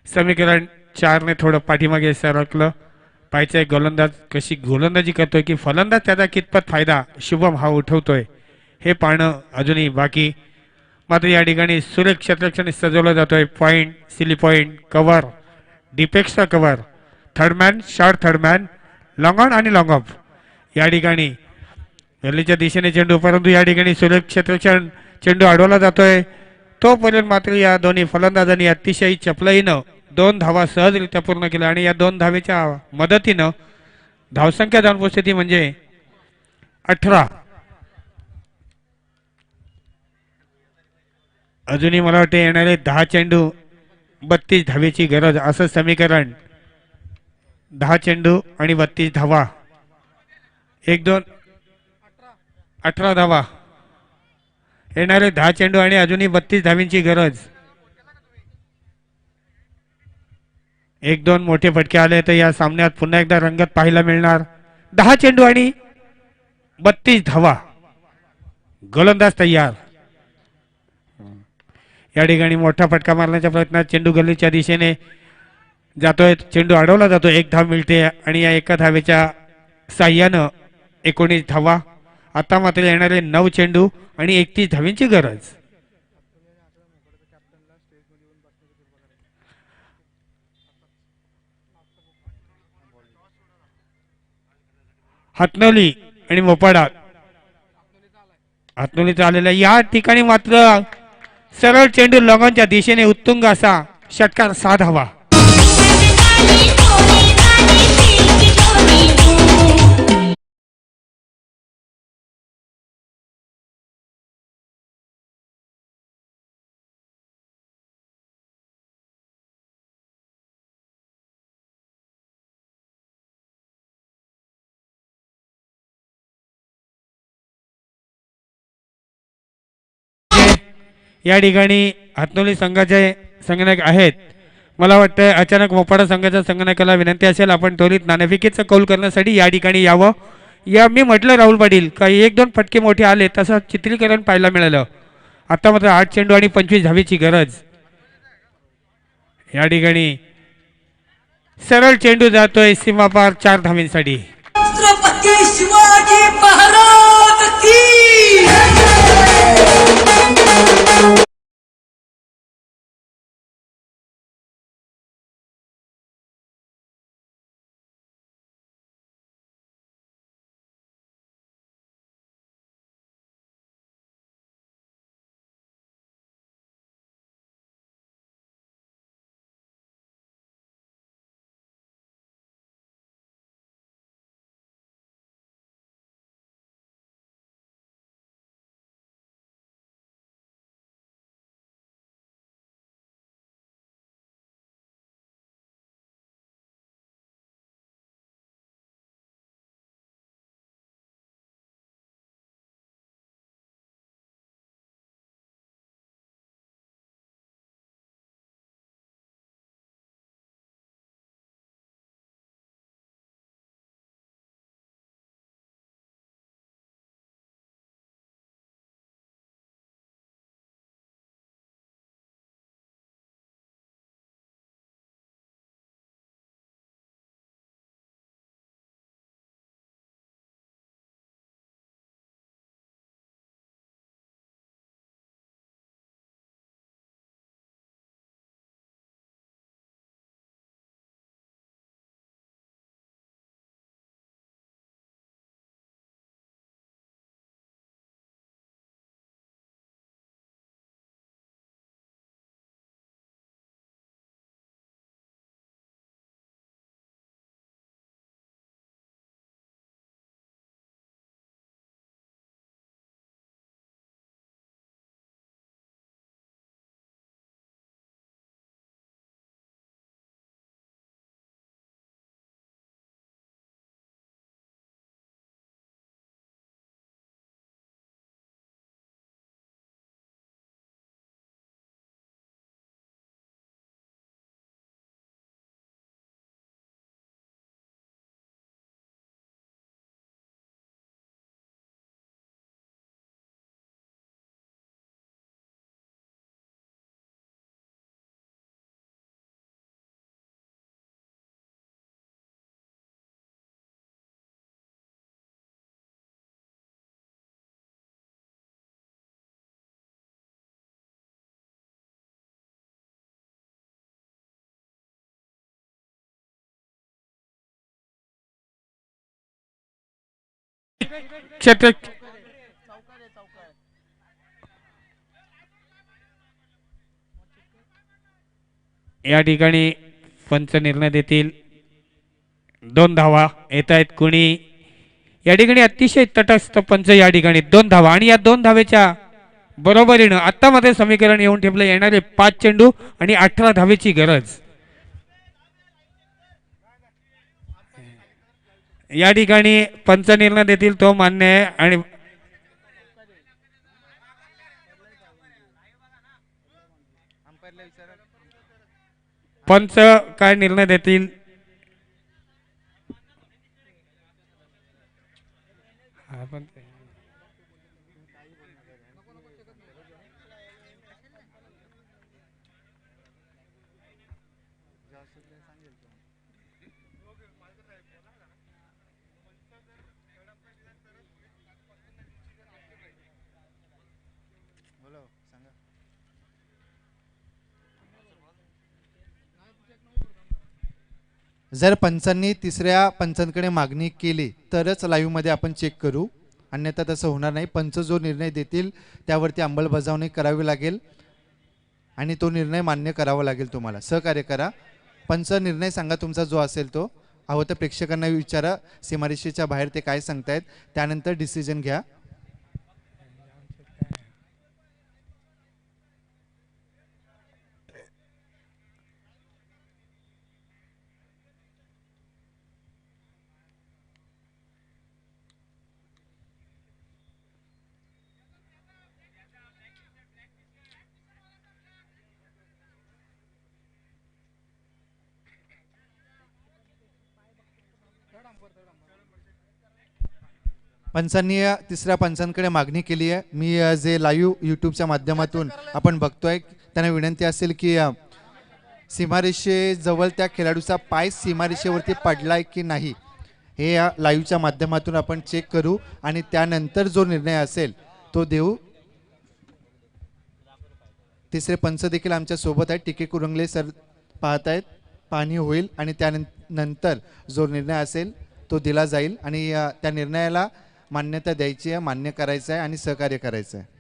S2: समीकरण 4 ने थोडं पाठीमागे सरकलं. पाहायचंय गोलंदाज कशी गोलंदाजी करतोय की फलंदाज त्याचा कितपत फायदा शुभम हा उठवतोय हे पाहणं अजूनही बाकी. मात्र या ठिकाणी सुरेख क्षेत्ररक्षण सजवलं जातोय. पॉइंट, सिली पॉइंट, कव्हर, डिपेक्सचा cover, third man, short third man, long on आणि लॉंग ऑफ. या ठिकाणी गल्लीच्या दिशेने चेंडू परंतु या ठिकाणी सुरेख क्षेत्ररक्षण चेंडू अडवला जातोय. तोपर्यंत मात्र या दोन्ही फलंदाजांनी अतिशय चपलाईनं 2 धावा सहजरित्या पूर्ण केल्या. आणि या 2 धावेच्या मदतीनं धावसंख्या जाऊन पोहोचते म्हणजे 18. अजूनही मला वाटते येणारे 10 चेंडू 32 धावेची गरज असं समीकरण. 10 चेंडू आणि 32 धावा. 1-2 18 धावा. येणारे 10 चेंडू आणि अजूनही 32 धावींची गरज. 1-2 मोठे फटके आले तर या सामन्यात पुन्हा एकदा रंगत पाहायला मिळणार. 10 चेंडू आणि 32 धावा. गोलंदाज तयार. या ठिकाणी मोठा फटका मारण्याच्या प्रयत्नात चेंडू गल्लीच्या दिशेने जातोय. चेंडू अडवला जातो. 1 धाव मिळते आणि या एका धावेच्या साह्यानं 19 धावा. आता मात्र येणारे 9 चेंडू आणि 31 धावींची गरज. हातनवली आणि मोपाडा. हातनवलीचा आलेला या ठिकाणी मात्र सरळ चेंडू लॉंगॉनच्या दिशेने उत्तुंग असा षटकार 6 धावा. या ठिकाणी हातनोली संघाचे संगणक आहेत. मला वाटतं अचानक मोपाडा संघाच्या संगणकाला विनंती असेल आपण त्वरित नाणेफेकीचा कौल करण्यासाठी या ठिकाणी यावं. या मी म्हटलं राहुल पाटील का 1-2 फटके मोठे आले तसं चित्रीकरण पाहायला मिळालं. आता मात्र 8 चेंडू आणि 25 धावेची गरज. या ठिकाणी सरळ चेंडू जातोय सीमापार 4 धावींसाठी.
S4: छत्रपती शिवाजी महाराज की
S2: क्षेत्र या ठिकाणी पंच निर्णय देतील. 2 धावा येत आहेत. कुणी या ठिकाणी अतिशय तटस्थ पंच या ठिकाणी 2 धावा आणि या 2 धावेच्या बरोबरीनं आता मध्ये समीकरण येऊन ठेवलं. येणारे 5 चेंडू आणि 18 धावेची गरज. या ठिकाणी पंच निर्णय देतील तो मान्य आहे आणि पंच काय निर्णय देतील.
S3: जर पंचांनी तिसऱ्या पंचांकडे मागणी केली तरच लाईव्ह मध्ये आपण चेक करू, अन्यथा तसं होणार नाही. पंच जो निर्णय देतील त्यावरती अंमलबजावणी करावी लागेल आणि तो निर्णय मान्य करावा लागेल. तुम्हाला सहकार्य करा. पंच निर्णय सांगा तुमचा जो असेल तो. हवं तर प्रेक्षकांना विचारा सीमारेषेच्या बाहेर ते काय सांगतायत, त्यानंतर डिसिजन घ्या. पंचांनी तिसऱ्या पंचांकडे मागणी केली आहे. मी जे लाईव्ह यूट्यूबच्या माध्यमातून आपण बघतोय त्यांना विनंती असेल की सीमारेषेजवळ त्या खेळाडूचा पाय सीमारेषेवरती पडलाय की नाही हे या लाईव्हच्या माध्यमातून आपण चेक करू आणि त्यानंतर जो निर्णय असेल तो देऊ. तिसरे पंच देखील आमच्या सोबत आहेत. टिके कुरंगले सर पाहत आहेत. पाहणी होईल आणि त्यानंतर जो निर्णय असेल तो दिला जाईल आणि त्या निर्णयाला मान्यता द्यायची आहे, मान्य करायचं आहे आणि सहकार्य करायचं आहे.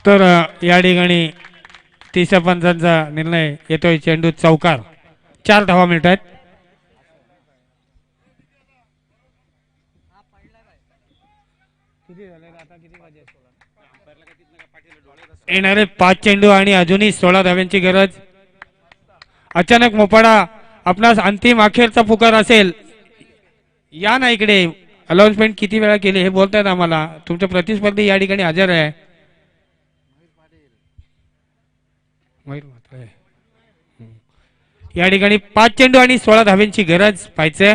S2: तर या ठिकाणी तिसऱ्या पंचांचा निर्णय येतोय. चेंडू चौकार. 4 धावा मिळत आहेत. येणारे 5 चेंडू आणि अजूनही 16 धाव्यांची गरज. अचानक मोपाडा आपणास अंतिम अखेरचा पुकार असेल. या ना इकडे. अनाउन्समेंट किती वेळा केली हे बोलतायत आम्हाला. तुमचे प्रतिस्पर्धी या ठिकाणी हजर आहे. या ठिकाणी 5 चेंडू आणि 16 धाव्यांची गरज पाहिजे.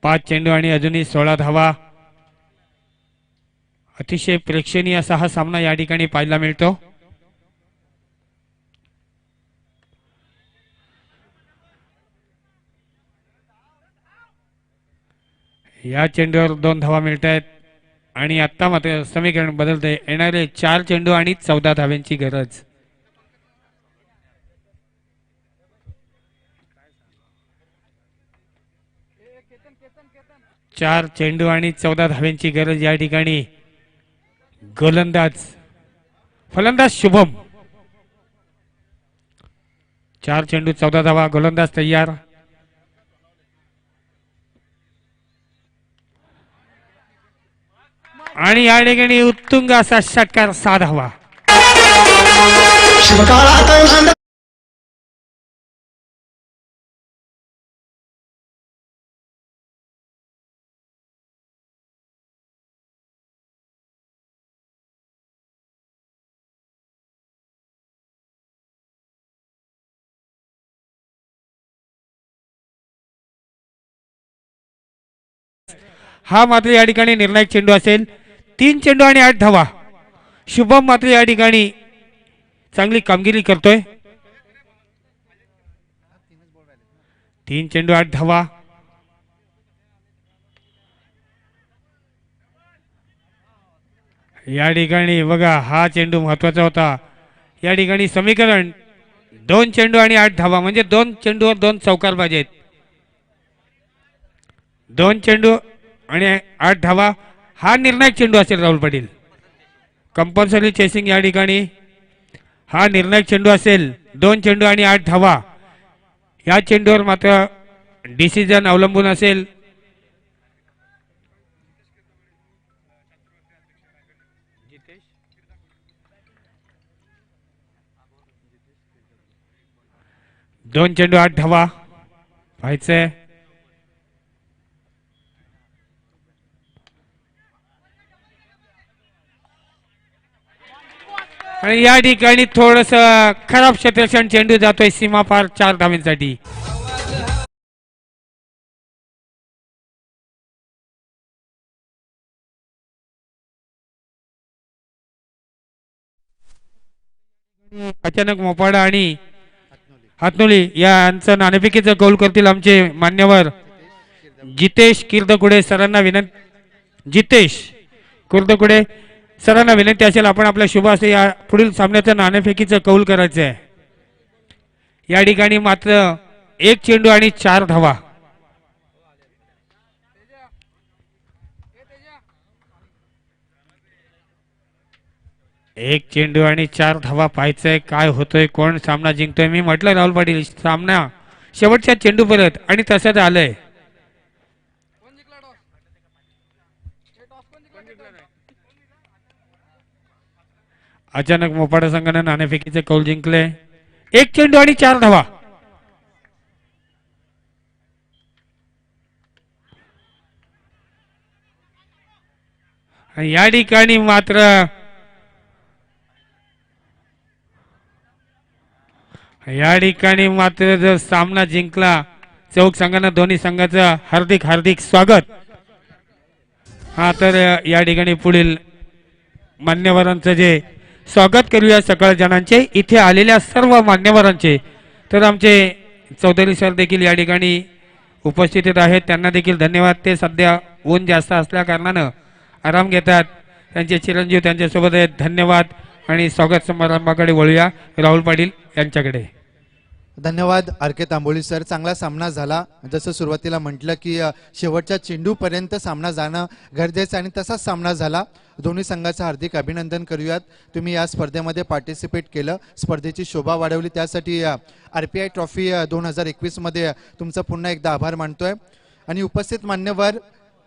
S2: 5 चेंडू आणि अजूनही 16 धावा. अतिशय प्रेक्षणीय असा हा सामना या ठिकाणी पाहायला मिळतो. या चेंडूवर 2 धावा मिळत आहेत आणि आता मात्र समीकरण बदलते. येणारे 4 चेंडू आणि 14 धाव्यांची गरज. चार चेंडू आणि 14 धाव्यांची गरज या ठिकाणी. गोलंदाज फलंदाज शुभम. 4 चेंडू 14 धावा. गोलंदाज तयार. आणि या ठिकाणी उत्तुंग असा षटकार 6 धावा. हा मात्र या ठिकाणी निर्णायक चेंडू असेल. 3 चेंडू आणि 8 धावा. शुभम मात्र या ठिकाणी चांगली कामगिरी करतोय. 3 चेंडू 8 धावा. या ठिकाणी बघा हा चेंडू महत्वाचा होता. या ठिकाणी समीकरण 2 चेंडू आणि 8 धावा म्हणजे 2 चेंडूवर 2 चौकार पाहिजे आहेत. 2 चेंडू आणि 8 धावा हा निर्णायक चेंडू असेल राहुल पाटील. कंपल्सरी चेसिंग या ठिकाणी हा निर्णायक चेंडू असेल. 2 चेंडू आणि 8 धावा. या चेंडूवर मात्र डिसिजन अवलंबून असेल. दोन चेंडू 8 धावा पाहायचंय. आणि या ठिकाणी थोडस खराब क्षेत्ररक्षण चेंडू जातोय सीमा पार 4 धावांसाठी. अचानक मोपाडा आणि हातनोली यांचं नाणेफेकीचं कौल करतील आमचे मान्यवर जितेश किर्दकुडे सरांना विनंती. जितेश किर्दकुडे सरांना विनंती असेल आपण आपल्या शुभ असे या पुढील सामन्याचं नाणेफेकीचं कौल करायचं आहे. या ठिकाणी मात्र 1 चेंडू आणि 4 धावा. एक चेंडू आणि 4 धावा पाहायचंय काय होतोय कोण सामना जिंकतोय. मी म्हटलं राहुल पाटील सामना शेवटच्या चेंडू परत आणि तसंच आलंय. अचानक मोपाडा संघानं नाणेफेकीचे कौल जिंकले. 1 चेंडू आणि 4 धावा. या ठिकाणी मात्र जर सामना जिंकला चौक संघानं दोन्ही संघाचं हार्दिक हार्दिक स्वागत. हा तर या ठिकाणी पुढील मान्यवरांचं जे स्वागत करूया सकळ जणांचे इथे आलेल्या सर्व मान्यवरांचे. तर आमचे चौधरी सर देखील या ठिकाणी उपस्थित आहेत त्यांना देखील धन्यवाद. ते सध्या ऊन जास्त असल्या कारणानं आराम घेतात. त्यांचे चिरंजीव त्यांच्यासोबत आहेत. धन्यवाद. आणि स्वागत समारंभाकडे वळूया राहुल पाटील यांच्याकडे.
S3: धन्यवाद आर के तांबोळी सर. चांगला सामना झाला. जसं सुरुवातीला म्हटलं की शेवटच्या चेंडूपर्यंत सामना जाणं गरजेचं आणि तसाच सामना झाला. दोन्ही संघाचं हार्दिक अभिनंदन करूयात. तुम्ही या स्पर्धेमध्ये पार्टिसिपेट केलं, स्पर्धेची शोभा वाढवली, त्यासाठी RPI ट्रॉफी 2021 मध्ये तुमचं पुन्हा एकदा आभार मानतोय. आणि उपस्थित मान्यवर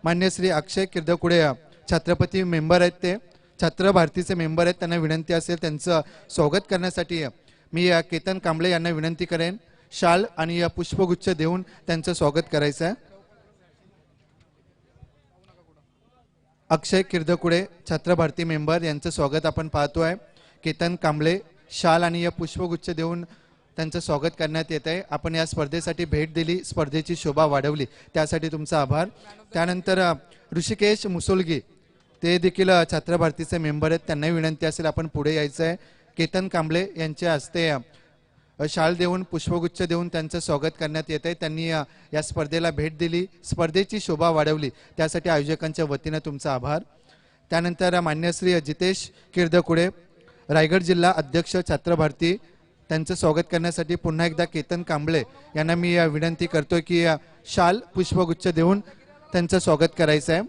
S3: मान्य श्री अक्षय किर्दकुडे छत्रपती मेंबर आहेत, ते छत्र भारतीचे मेंबर आहेत. त्यांना विनंती असेल त्यांचं स्वागत करण्यासाठी मी केतन कांबळे यांना विनंती करेन शाल आणि पुष्पगुच्छ देऊन त्यांचं स्वागत करायचं आहे. अक्षय किर्दकुडे छत्र भारती मेंबर यांचं स्वागत आपण पाहतोय. केतन कांबळे शाल आणि पुष्पगुच्छ देऊन त्यांचं स्वागत करण्यात येत आहे. आपण या स्पर्धेसाठी भेट दिली, स्पर्धेची शोभा वाढवली, त्यासाठी तुमचा आभार. त्यानंतर ऋषिकेश मुसोलगी ते देखील छत्र भारतीचे मेंबर आहेत. त्यांनाही विनंती असेल आपण पुढे यायचं आहे. केतन कांबळे यांच्या हस्ते शाल देऊन पुष्पगुच्छ देऊन त्यांचं स्वागत करण्यात येत आहे. त्यांनी या स्पर्धेला भेट दिली, स्पर्धेची शोभा वाढवली, त्यासाठी आयोजकांच्या वतीनं तुमचा आभार. त्यानंतर मान्य श्री जितेश किर्दकुडे रायगड जिल्हा अध्यक्ष छत्र भारती त्यांचं स्वागत करण्यासाठी पुन्हा एकदा केतन कांबळे यांना मी विनंती करतोय की शाल पुष्पगुच्छ देऊन त्यांचं स्वागत करायचं आहे.